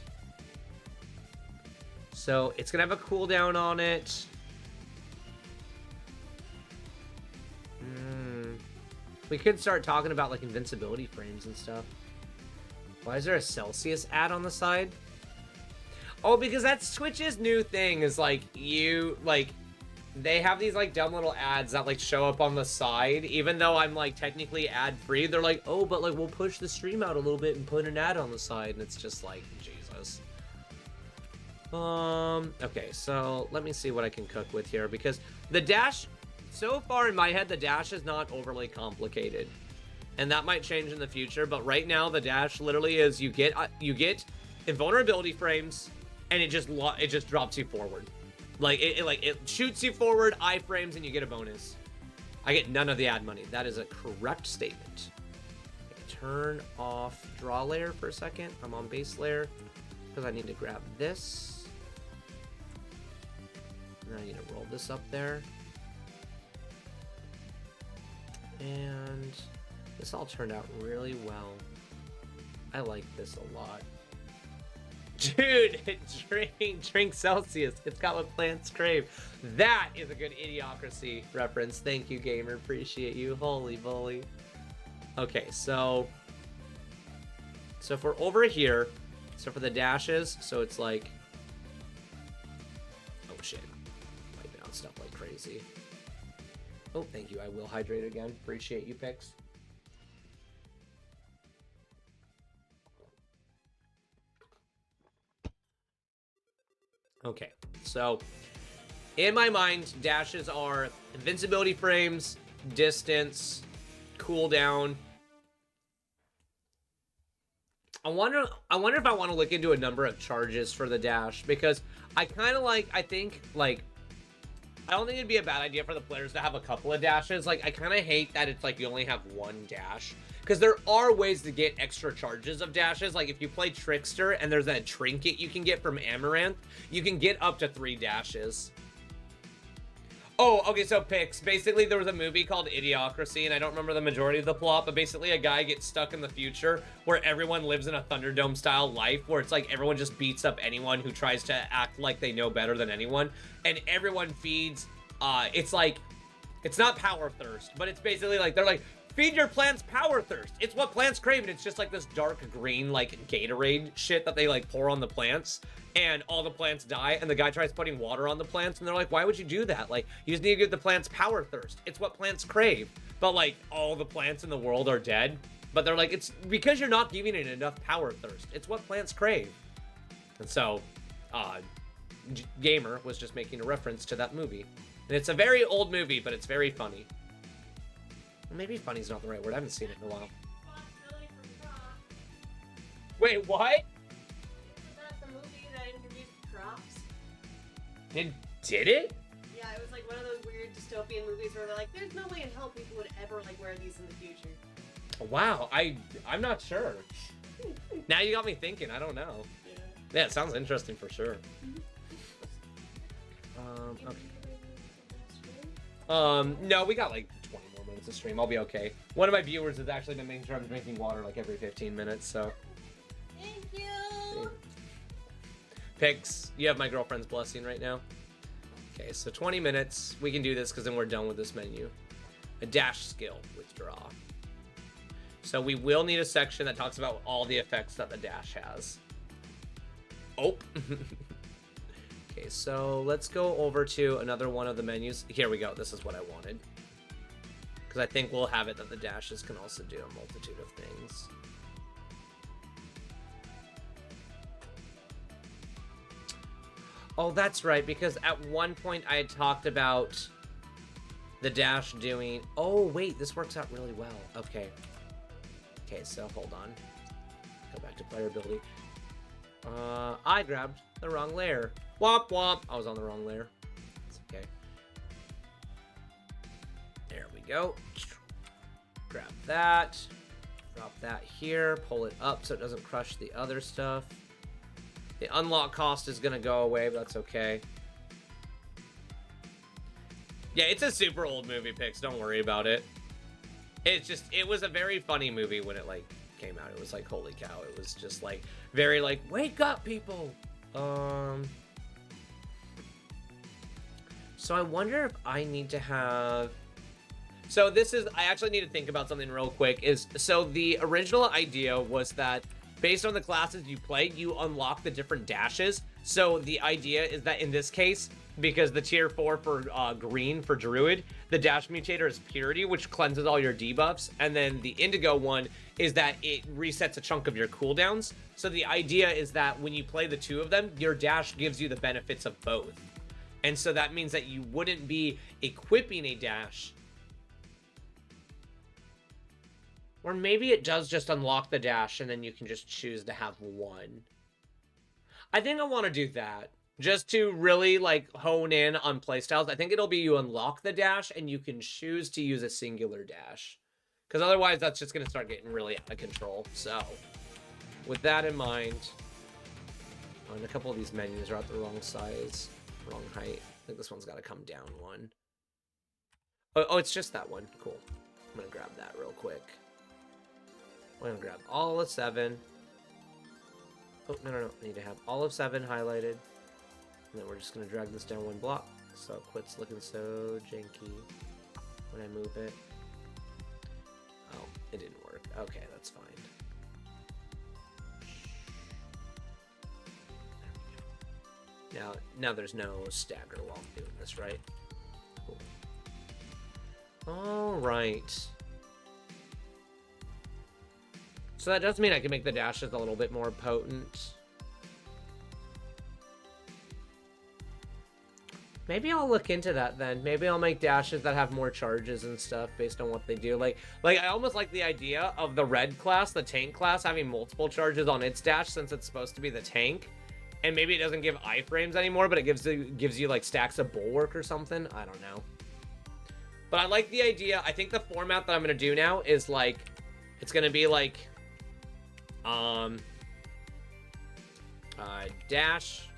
so. It's gonna have a cooldown on it. We could start talking about, like, invincibility frames and stuff. Why is there a Celsius ad on the side? Oh, because that's Twitch's new thing, is, like, they have these, like, dumb little ads that, like, show up on the side. Even though I'm, like, technically ad-free, they're like, oh, but, like, we'll push the stream out a little bit and put an ad on the side. And it's just like, Jesus. Okay, so let me see what I can cook with here, because the dash, so far in my head, the dash is not overly complicated. And that might change in the future, but right now the dash literally is you get invulnerability frames, and it just drops you forward. Like it shoots you forward, iframes, and you get a bonus. I get none of the ad money. That is a correct statement. Turn off draw layer for a second. I'm on base layer because I need to grab this. And I need to roll this up there. And this all turned out really well. I like this a lot. Dude, drink Celsius. It's got what plants crave. That is a good Idiocracy reference. Thank you, gamer. Appreciate you. Holy moly. Okay, so if we're over here, so for the dashes, so it's like, oh shit, wiping out stuff like crazy. Oh, thank you. I will hydrate again. Appreciate you, Pix. Okay, so in my mind, dashes are invincibility frames, distance, cooldown. I wonder if I want to look into a number of charges for the dash, because I think I don't think it'd be a bad idea for the players to have a couple of dashes. Like, I kind of hate that it's like you only have one dash, because there are ways to get extra charges of dashes. Like, if you play Trickster and there's that trinket you can get from Amaranth, you can get up to 3 dashes. Oh, okay, so Pix. Basically, there was a movie called Idiocracy, and I don't remember the majority of the plot, but basically a guy gets stuck in the future where everyone lives in a Thunderdome-style life, where it's like everyone just beats up anyone who tries to act like they know better than anyone, and everyone feeds, it's like, it's not power thirst, but it's basically like, they're like, feed your plants power thirst. It's what plants crave, and it's just like this dark green, like, Gatorade shit that they, like, pour on the plants, and all the plants die, and the guy tries putting water on the plants, and they're like, why would you do that? Like, you just need to give the plants power thirst. It's what plants crave. But, like, all the plants in the world are dead. But they're like, it's because you're not giving it enough power thirst. It's what plants crave. And so, Gamer was just making a reference to that movie. And it's a very old movie, but it's very funny. Maybe funny's not the right word. I haven't seen it in a while. Wait, what? Is that the movie that introduced crops? Did it? Yeah, Yeah, it was like one of those weird dystopian movies where they're like, there's no way in hell people would ever like wear these in the future. Wow, I'm not sure. Now you got me thinking. I don't know. Yeah, it sounds interesting for sure. Okay. No, we got like 20 more minutes of stream. I'll be okay. One of my viewers has actually been making sure I'm drinking water like every 15 minutes, so. Thank you. Pix, you have my girlfriend's blessing right now. Okay, so 20 minutes. We can do this because then we're done with this menu. A dash skill, withdraw. So we will need a section that talks about all the effects that the dash has. Oh. Okay, so let's go over to another one of the menus. Here we go. This is what I wanted. Because I think we'll have it that the dashes can also do a multitude of things. Oh, that's right, because at one point I had talked about the dash doing... Oh, wait, this works out really well. Okay. Okay, so hold on. Go back to player ability. I grabbed the wrong layer. Womp womp. I was on the wrong layer. It's okay. There we go. Grab that. Drop that here. Pull it up so it doesn't crush the other stuff. The unlock cost is going to go away, but that's okay. Yeah, it's a super old movie, Pix. Don't worry about it. It's just, it was a very funny movie when it, like, came out. It was like, holy cow. It was just, like, very, like, wake up, people. So I wonder if I need to have... So this is, I actually need to think about something real quick. So the original idea was that based on the classes you play, you unlock the different dashes. So the idea is that in this case, because the tier 4 for green for Druid, the dash mutator is Purity, which cleanses all your debuffs. And then the Indigo one is that it resets a chunk of your cooldowns. So the idea is that when you play the two of them, your dash gives you the benefits of both. And so that means that you wouldn't be equipping a dash. Or maybe it does just unlock the dash and then you can just choose to have one. I think I want to do that. Just to really, like, hone in on playstyles. I think it'll be you unlock the dash and you can choose to use a singular dash. Because otherwise that's just going to start getting really out of control. So, with that in mind, and a couple of these menus are at the wrong size, wrong height. I think this one's got to come down one. Oh, it's just that one. Cool. I'm going to grab that real quick. I'm going to grab all of 7. Oh, no. I need to have all of 7 highlighted. And then we're just going to drag this down one block. So it quits looking so janky when I move it. Oh, it didn't work. Okay, that's fine. There we go. Now there's no stagger while I'm doing this, right? Cool. All right. So that does mean I can make the dashes a little bit more potent. Maybe I'll look into that then. Maybe I'll make dashes that have more charges and stuff based on what they do. Like I almost like the idea of the red class, the tank class, having multiple charges on its dash since it's supposed to be the tank. And maybe it doesn't give iframes anymore, but it gives you like stacks of bulwark or something. I don't know. But I like the idea. I think the format that I'm going to do now is like, it's going to be like, dash.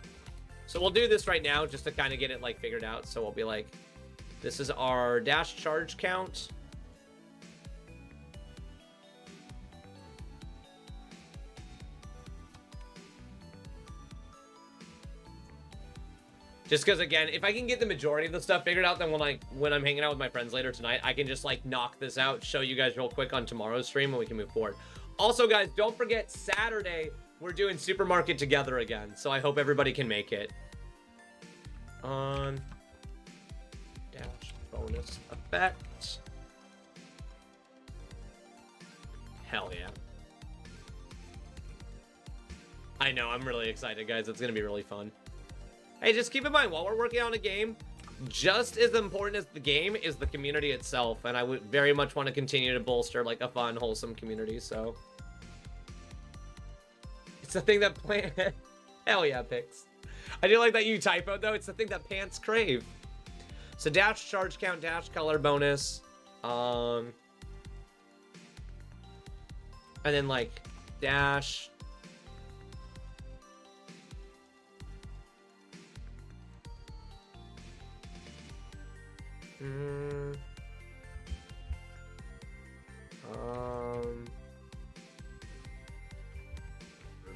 So we'll do this right now just to kind of get it like figured out. So we'll be like, this is our dash charge count. Just because, again, if I can get the majority of the stuff figured out, then when I'm hanging out with my friends later tonight, I can just like knock this out, show you guys real quick on tomorrow's stream, and we can move forward. Also, guys, don't forget Saturday we're doing Supermarket together again, so I hope everybody can make it. On dash bonus effect. Hell yeah. I know, I'm really excited, guys. It's gonna be really fun. Hey, just keep in mind, while we're working on a game, just as important as the game is the community itself, and I would very much want to continue to bolster like a fun, wholesome community, so. It's the thing that Hell yeah, Pix. I do like that you typoed, though. It's the thing that pants crave. So dash charge count, dash color bonus, and then like dash.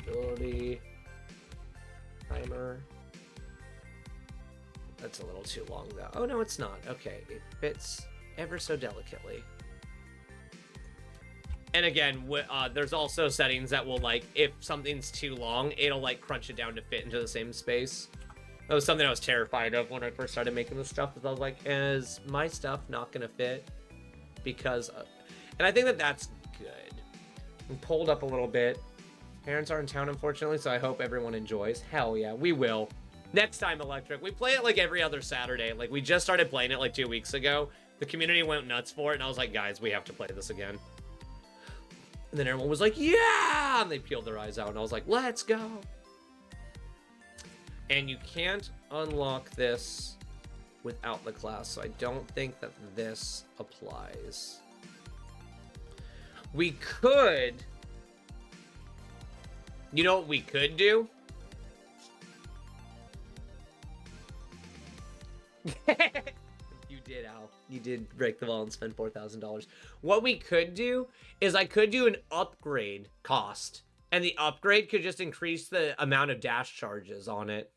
Ability timer. That's a little too long though. Oh no, it's not. Okay, it fits ever so delicately. And again, there's also settings that will, like, if something's too long, it'll like crunch it down to fit into the same space. That was something I was terrified of when I first started making this stuff, because I was like, is my stuff not gonna fit? Because, and I think that that's good. I'm pulled up a little bit. Parents are in town, unfortunately, so I hope everyone enjoys. Hell yeah, we will. Next time, Electric. We play it like every other Saturday. Like, we just started playing it like 2 weeks ago. The community went nuts for it, and I was like, guys, we have to play this again. And then everyone was like, yeah! And they peeled their eyes out, and I was like, let's go. And you can't unlock this without the class, so I don't think that this applies. We could... You know what we could do? You did, Al. You did break the wall and spend $4,000. What we could do is I could do an upgrade cost, and the upgrade could just increase the amount of dash charges on it.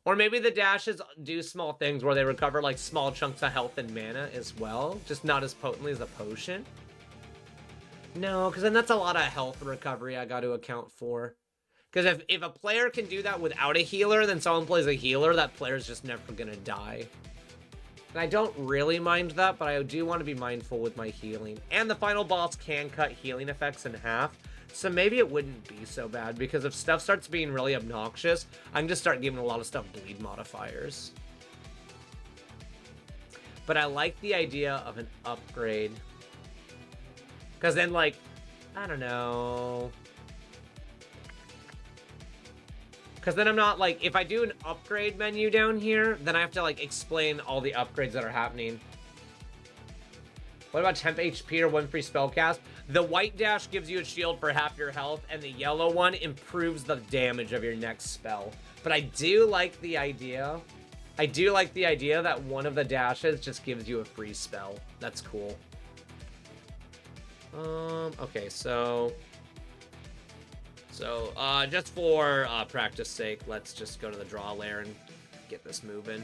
Or maybe the dashes do small things where they recover like small chunks of health and mana as well, just not as potently as a potion. No, because then that's a lot of health recovery I got to account for. Because if a player can do that without a healer, then someone plays a healer, that player's just never going to die. And I don't really mind that, but I do want to be mindful with my healing. And the final boss can cut healing effects in half, so maybe it wouldn't be so bad, because if stuff starts being really obnoxious, I can just start giving a lot of stuff bleed modifiers. But I like the idea of an upgrade. Because then, like, I don't know. Because then I'm not, like, if I do an upgrade menu down here, then I have to, like, explain all the upgrades that are happening. What about temp HP or one free spell cast? The white dash gives you a shield for half your health, and the yellow one improves the damage of your next spell. But I do like the idea. I do like the idea that one of the dashes just gives you a free spell. That's cool. Okay, so just for practice sake, let's just go to the draw layer and get this moving.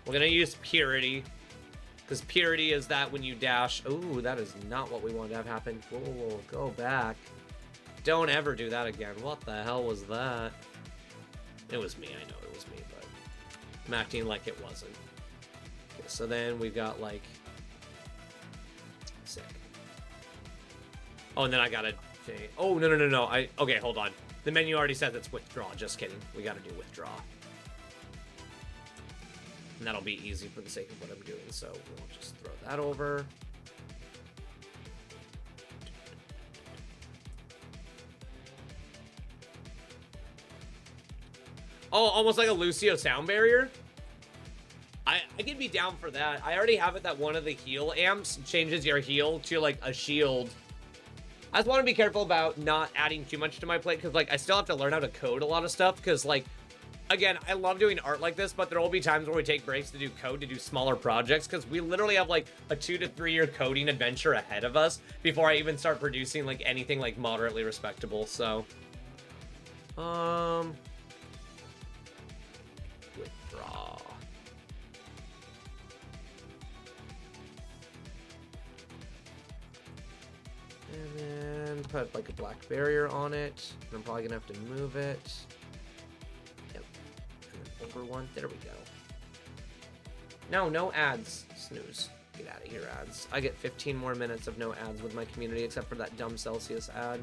We're gonna use Purity, because Purity is that when you dash. Ooh, that is not what we wanted to have happen. Whoa, go back. Don't ever do that again. What the hell was that? It was me, I know it was me, but I'm acting like it wasn't. Okay, so then we've got, like, sick. Oh, and then I gotta... Oh, no. Okay, hold on. The menu already says it's withdraw. Just kidding. We gotta do withdraw. And that'll be easy for the sake of what I'm doing, so we'll just throw that over. Oh, almost like a Lucio sound barrier? I could be down for that. I already have it that one of the heal amps changes your heal to, like, a shield. I just want to be careful about not adding too much to my plate, because, like, I still have to learn how to code a lot of stuff, because, like, again, I love doing art like this, but there will be times where we take breaks to do code, to do smaller projects, because we literally have, like, a 2 to 3 year coding adventure ahead of us before I even start producing, like, anything, like, moderately respectable, so... Withdraw. And then put, like, a black barrier on it. And I'm probably gonna have to move it. Yep. And then over one. There we go. No ads. Snooze. Get out of here, ads. I get 15 more minutes of no ads with my community, except for that dumb Celsius ad.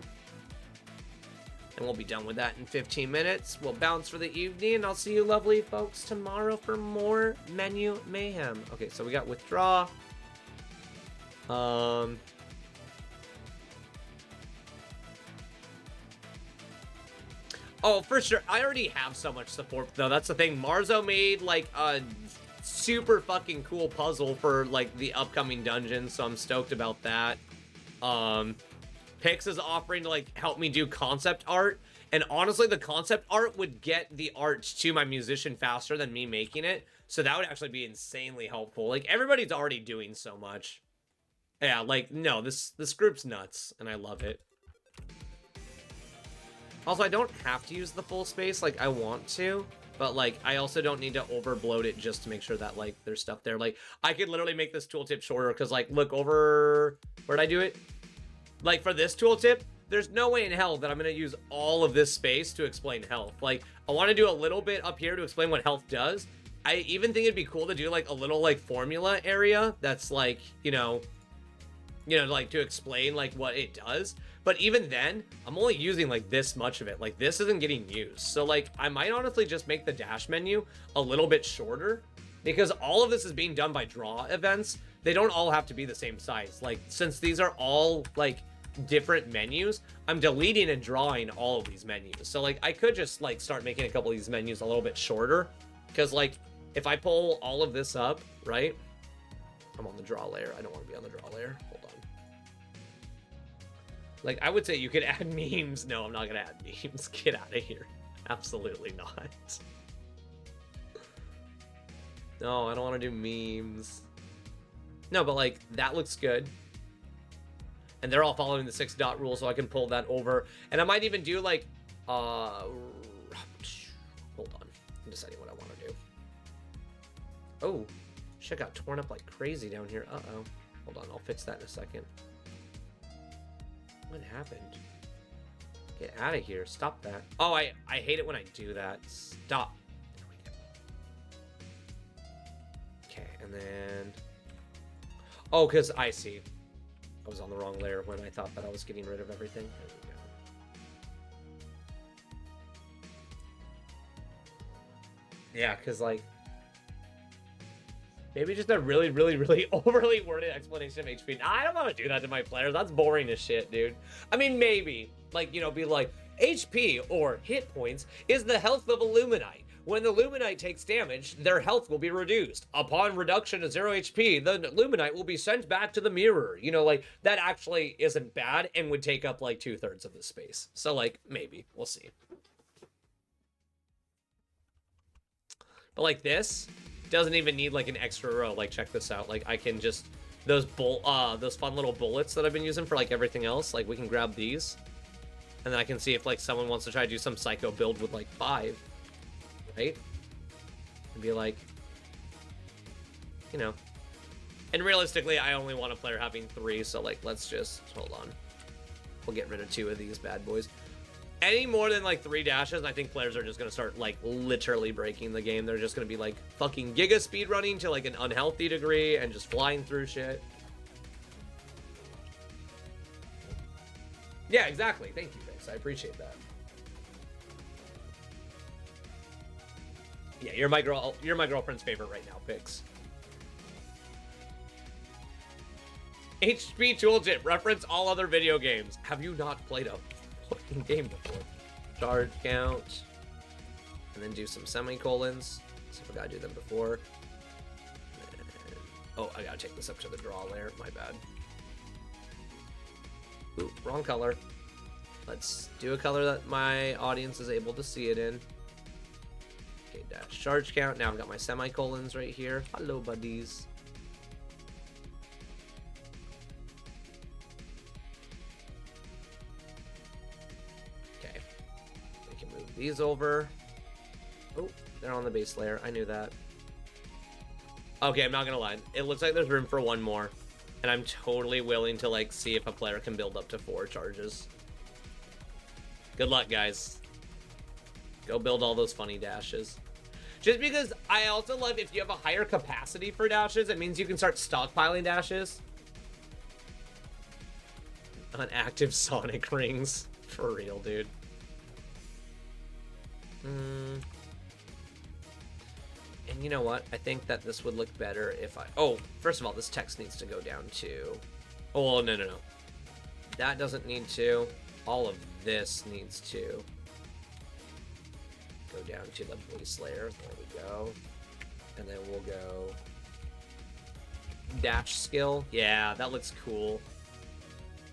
And we'll be done with that in 15 minutes. We'll bounce for the evening, and I'll see you lovely folks tomorrow for more menu mayhem. Okay, so we got withdraw. Oh, for sure. I already have so much support, though. That's the thing. Marzo made, like, a super fucking cool puzzle for like the upcoming dungeon, so I'm stoked about that. Pix is offering to like help me do concept art, and honestly the concept art would get the art to my musician faster than me making it, so that would actually be insanely helpful. Like, everybody's already doing so much. Yeah, like, no, this group's nuts, and I love it. Also, I don't have to use the full space, like, I want to, but, like, I also don't need to overbloat it just to make sure that, like, there's stuff there. Like, I could literally make this tooltip shorter, because, like, look over... Where'd I do it? Like, for this tooltip, there's no way in hell that I'm going to use all of this space to explain health. Like, I want to do a little bit up here to explain what health does. I even think it'd be cool to do, like, a little, like, formula area that's, like, you know, like, to explain, like, what it does. But even then, I'm only using, like, this much of it. Like, this isn't getting used. So, like, I might honestly just make the dash menu a little bit shorter, because all of this is being done by draw events. They don't all have to be the same size. Like, since these are all, like, different menus, I'm deleting and drawing all of these menus. So, like, I could just, like, start making a couple of these menus a little bit shorter, because, like, if I pull all of this up, right? I'm on the draw layer. I don't want to be on the draw layer. Hold on. Like, I would say you could add memes. No, I'm not going to add memes. Get out of here. Absolutely not. No, I don't want to do memes. No, but, like, that looks good. And they're all following the 6-dot rule, so I can pull that over. And I might even do, like, hold on. I'm deciding what I want to do. Oh, shit got torn up like crazy down here. Uh-oh. Hold on, I'll fix that in a second. What happened? Get out of here. Stop that. Oh, I hate it when I do that. Stop. There we go. Okay, and then... Oh, because I see. I was on the wrong layer when I thought that I was getting rid of everything. There we go. Yeah, because, like... Maybe just a really, really, really overly worded explanation of HP. Nah, I don't want to do that to my players. That's boring as shit, dude. I mean, maybe. Like, you know, be like, HP, or hit points, is the health of a Luminite. When the Luminite takes damage, their health will be reduced. Upon reduction to 0 HP, the Luminite will be sent back to the mirror. You know, like, that actually isn't bad and would take up, like, 2/3 of the space. So, like, maybe. We'll see. But, like, this... doesn't even need like an extra row. Like, check this out. Like, I can just those fun little bullets that I've been using for like everything else. Like, we can grab these, and then I can see if like someone wants to try to do some psycho build with like 5, right? And be like, you know. And realistically, I only want a player having 3, so like, let's just hold on. We'll get rid of 2 of these bad boys. Any more than, like, 3 dashes, and I think players are just going to start, like, literally breaking the game. They're just going to be, like, fucking giga speedrunning to, like, an unhealthy degree and just flying through shit. Yeah, exactly. Thank you, Fix. I appreciate that. Yeah, you're my girlfriend's favorite right now, Fix. HP tooltip. Reference all other video games. Have you not played a fucking game before? Charge count, and then do some semicolons. So I gotta do them before. And, oh, I gotta take this up to the draw layer. My bad. Ooh, wrong color. Let's do a color that my audience is able to see it in. Okay, dash charge count. Now I've got my semicolons right here. Hello, buddies. These over. Oh, they're on the base layer. I knew that. Okay, I'm not gonna lie. It looks like there's room for 1 more. And I'm totally willing to, like, see if a player can build up to 4 charges. Good luck, guys. Go build all those funny dashes. Just because I also love if you have a higher capacity for dashes, it means you can start stockpiling dashes. Unactive Sonic rings. For real, dude. And you know what? I think that this would look better if I... Oh, first of all, this text needs to go down to... Oh, no. That doesn't need to. All of this needs to go down to the base layer. There we go. And then we'll go dash skill. Yeah, that looks cool.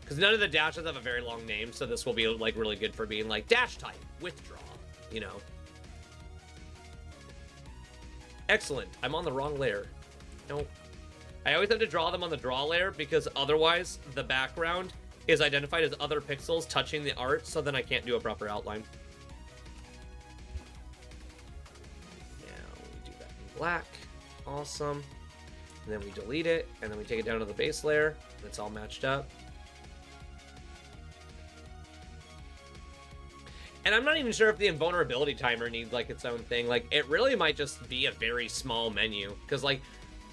Because none of the dashes have a very long name, so this will be like really good for being like dash type, withdraw, you know. Excellent. I'm on the wrong layer. Nope. I always have to draw them on the draw layer because otherwise the background is identified as other pixels touching the art, so then I can't do a proper outline. Now we do that in black. Awesome. And then we delete it, and then we take it down to the base layer, and it's all matched up. And I'm not even sure if the invulnerability timer needs like its own thing. Like, it really might just be a very small menu. Because, like,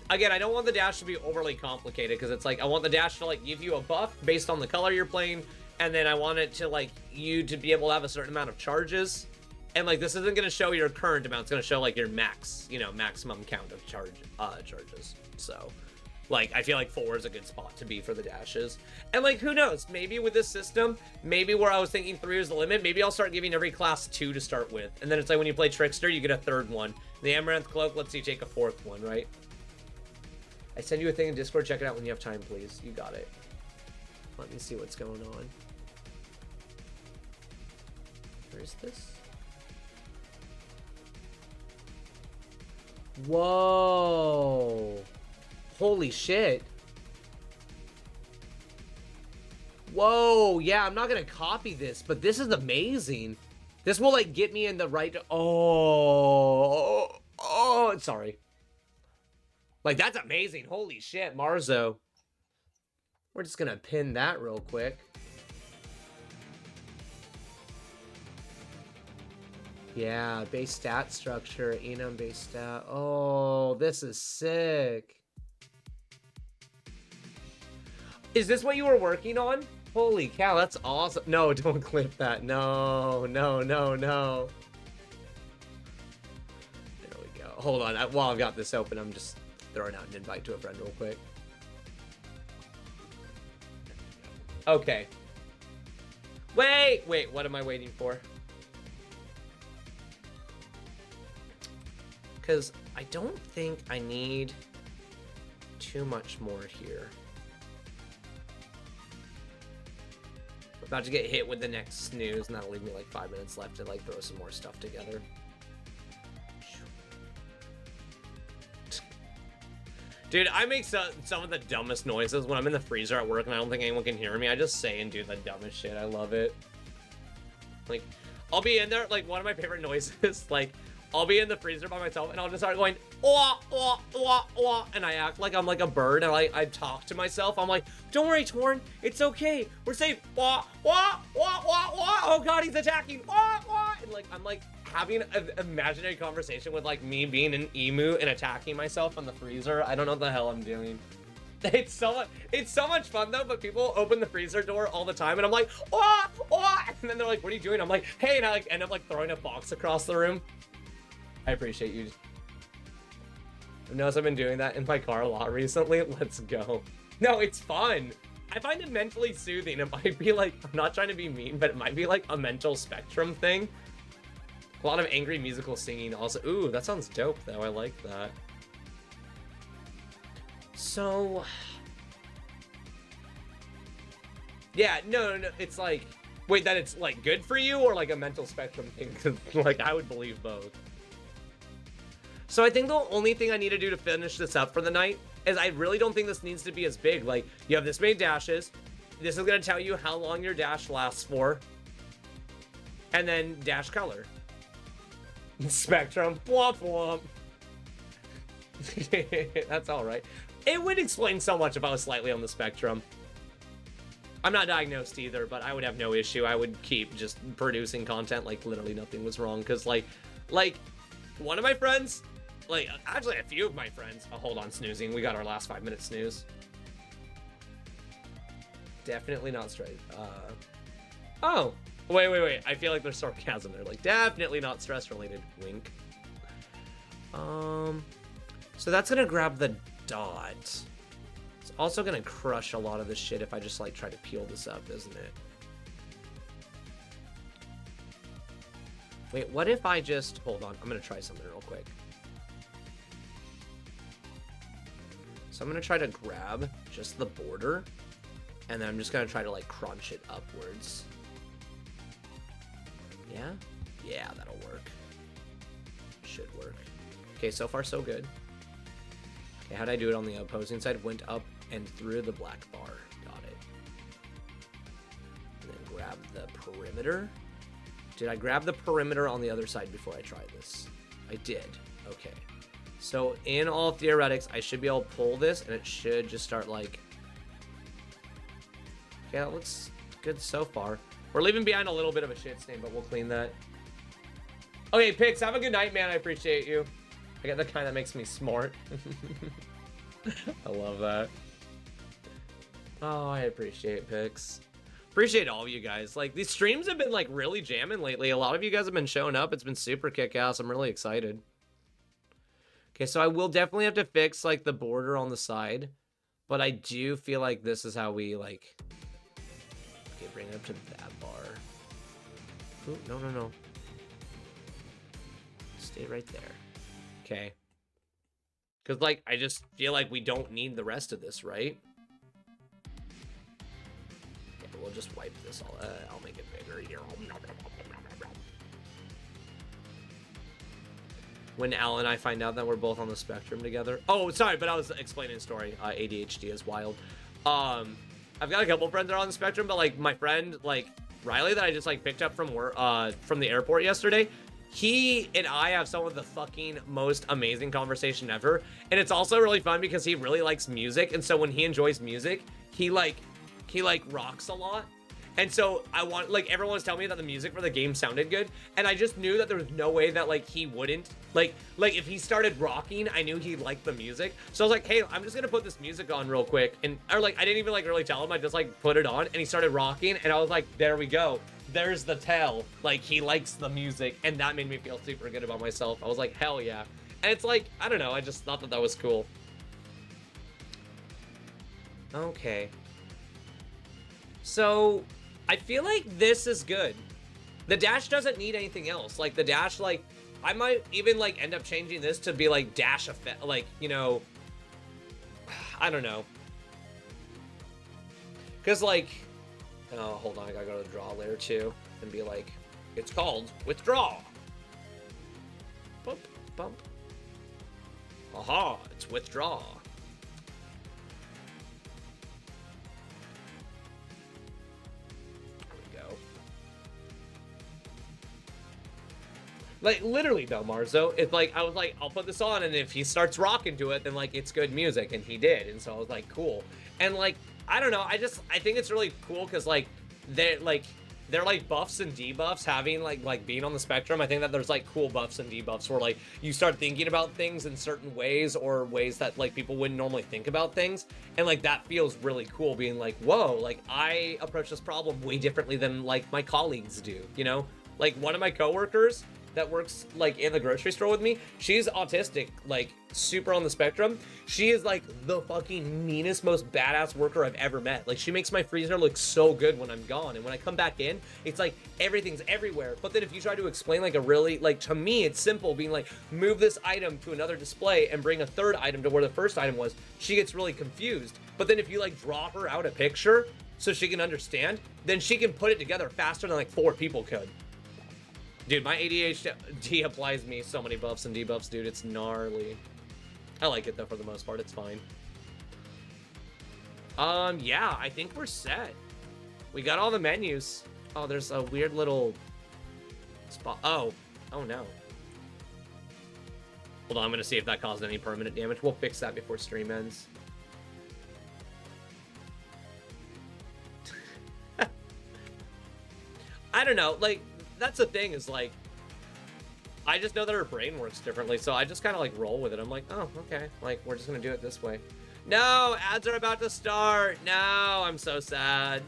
again, I don't want the dash to be overly complicated. Because it's like, I want the dash to, like, give you a buff based on the color you're playing. And then I want it to, like, you to be able to have a certain amount of charges. And, like, this isn't going to show your current amount. It's going to show, like, your max, you know, maximum count of charges. So, like, I feel like 4 is a good spot to be for the dashes. And, like, who knows? Maybe with this system, maybe where I was thinking 3 is the limit, maybe I'll start giving every class 2 to start with. And then it's like when you play Trickster, you get a 3rd one. The Amaranth Cloak lets you take a 4th one, right? I send you a thing in Discord. Check it out when you have time, please. You got it. Let me see what's going on. Where is this? Whoa. Holy shit. Whoa, yeah, I'm not gonna copy this, but this is amazing. This will, like, get me in the right... Oh, sorry. Like, that's amazing. Holy shit, Marzo. We're just gonna pin that real quick. Yeah, base stat structure, enum base stat. Oh, this is sick. Is this what you were working on? Holy cow, that's awesome. No, don't clip that. No. There we go. Hold on. While I've got this open, I'm just throwing out an invite to a friend real quick. Okay. Wait, what am I waiting for? Because I don't think I need too much more here. We're about to get hit with the next snooze, and that'll leave me like 5 minutes left to like throw some more stuff together. Dude, I make some of the dumbest noises when I'm in the freezer at work and I don't think anyone can hear me. I just say and do the dumbest shit. I love it. Like, I'll be in there, like, one of my favorite noises, like, I'll be in the freezer by myself and I'll just start going, wah, wah, wah, wah, and I act like I'm like a bird, and I talk to myself. I'm like, don't worry, Torn, it's okay. We're safe. Wah, wah, wah, wah, wah. Oh god, he's attacking. Wah, wah. And like, I'm like having an imaginary conversation with like me being an emu and attacking myself in the freezer. I don't know what the hell I'm doing. It's so much fun though, but people open the freezer door all the time and I'm like, wah, wah, and then they're like, what are you doing? I'm like, hey, and I like end up like throwing a box across the room. I appreciate you. I've noticed I've been doing that in my car a lot recently. Let's go. No, it's fun. I find it mentally soothing. It might be like, I'm not trying to be mean, but it might be like a mental spectrum thing. A lot of angry musical singing also. Ooh, that sounds dope though. I like that. So, yeah, no, it's like, wait, that it's like good for you or like a mental spectrum thing? 'Cause like I would believe both. So I think the only thing I need to do to finish this up for the night is I really don't think this needs to be as big. Like, you have this many dashes. This is going to tell you how long your dash lasts for. And then dash color. Spectrum. Womp womp. That's all right. It would explain so much if I was slightly on the spectrum. I'm not diagnosed either, but I would have no issue. I would keep just producing content like literally nothing was wrong. Because like one of my friends... Like, actually, a few of my friends... Oh, hold on, snoozing. We got our last 5 minute snooze. Definitely not straight. Oh. Wait. I feel like there's sarcasm there. Like, definitely not stress-related. Wink. So that's gonna grab the dot. It's also gonna crush a lot of this shit if I just, like, try to peel this up, isn't it? Wait, what if I just... Hold on. I'm gonna try something real quick. So I'm going to try to grab just the border, and then I'm just going to try to like crunch it upwards. Yeah? Yeah, that'll work. Should work. Okay, so far so good. Okay, how'd I do it on the opposing side? Went up and through the black bar. Got it. And then grab the perimeter. Did I grab the perimeter on the other side before I tried this? I did. Okay. So in all theoretics, I should be able to pull this, and it should just start like... Okay, that looks good so far. We're leaving behind a little bit of a shit stain, but we'll clean that. Okay, Pix, have a good night, man. I appreciate you. I got the kind that makes me smart. I love that. Oh, I appreciate Pix. Appreciate all of you guys. Like, these streams have been, like, really jamming lately. A lot of you guys have been showing up. It's been super kick-ass. I'm really excited. Okay, so I will definitely have to fix, like, the border on the side. But I do feel like this is how we, like... Okay, bring it up to that bar. Ooh, no, no, no. Stay right there. Okay. Because, like, I just feel like we don't need the rest of this, right? Okay, we'll just wipe this all. I'll make it bigger here. When Al and I find out that we're both on the spectrum together. Oh, sorry, but I was explaining a story. ADHD is wild. I've got a couple friends that are on the spectrum, but, like, my friend, like, Riley that I just, like, picked up from work, from the airport yesterday, he and I have some of the fucking most amazing conversation ever. And it's also really fun because he really likes music. And so when he enjoys music, he rocks a lot. And so I want, like, everyone was telling me that the music for the game sounded good. And I just knew that there was no way that, like, he wouldn't. Like if he started rocking, I knew he liked the music. So I was like, hey, I'm just gonna put this music on real quick. Or, like, I didn't even, like, really tell him. I just, like, put it on. And he started rocking. And I was like, there we go. There's the tell. Like, he likes the music. And that made me feel super good about myself. I was like, hell yeah. And it's like, I don't know. I just thought that that was cool. Okay. So... I feel like this is good. The dash doesn't need anything else. Like, the dash, like, I might even, like, end up changing this to be, like, dash effect. Like, you know, I don't know. Because, like, oh, hold on. I gotta go to the draw layer, too. And be like, it's called withdraw. Bump, bump. Aha, it's withdraw. Like, literally, though, Marzo, it's like, I was like, I'll put this on, and if he starts rocking to it, then, like, it's good music, and he did, and so I was like, cool. And, like, I don't know, I think it's really cool, because, like, they're, like, buffs and debuffs having, like, being on the spectrum. I think that there's, like, cool buffs and debuffs where, like, you start thinking about things in certain ways, or ways that, like, people wouldn't normally think about things, and, like, that feels really cool, being like, whoa, like, I approach this problem way differently than, like, my colleagues do, you know? Like, one of my coworkers that works, like, in the grocery store with me, she's autistic, like, super on the spectrum. She is, like, the fucking meanest, most badass worker I've ever met. Like, she makes my freezer look so good when I'm gone, and when I come back in, it's like, everything's everywhere. But then if you try to explain, like, a really, like, to me, it's simple, being like, move this item to another display and bring a third item to where the first item was, she gets really confused. But then if you, like, draw her out a picture so she can understand, then she can put it together faster than, like, 4 people could. Dude, my ADHD applies me so many buffs and debuffs, dude. It's gnarly. I like it, though, for the most part. It's fine. Yeah, I think we're set. We got all the menus. Oh, there's a weird little spot. Oh no. Hold on, I'm gonna see if that caused any permanent damage. We'll fix that before stream ends. I don't know, like, that's the thing, is, like, I just know that her brain works differently, so I just kind of, like, roll with it. I'm like, oh, okay, like, we're just gonna do it this way. No, ads are about to start. No, I'm so sad.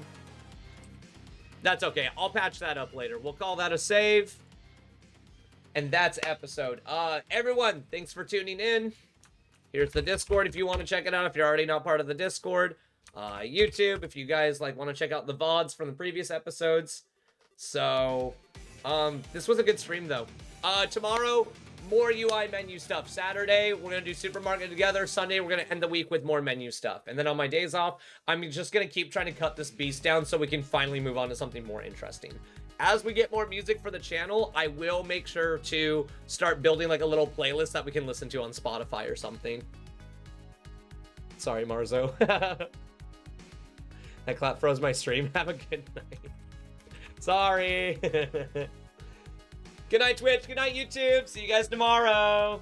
That's okay, I'll patch that up later. We'll call that a save. And that's episode. Everyone, thanks for tuning in. Here's the Discord if you want to check it out, if you're already not part of the Discord. YouTube, if you guys, like, want to check out the VODs from the previous episodes. So, this was a good stream, though. Tomorrow, more UI menu stuff. Saturday, we're going to do supermarket together. Sunday, we're going to end the week with more menu stuff. And then on my days off, I'm just going to keep trying to cut this beast down so we can finally move on to something more interesting. As we get more music for the channel, I will make sure to start building like a little playlist that we can listen to on Spotify or something. Sorry, Marzo. That clap froze my stream. Have a good night. Sorry. Good night, Twitch. Good night, YouTube. See you guys tomorrow.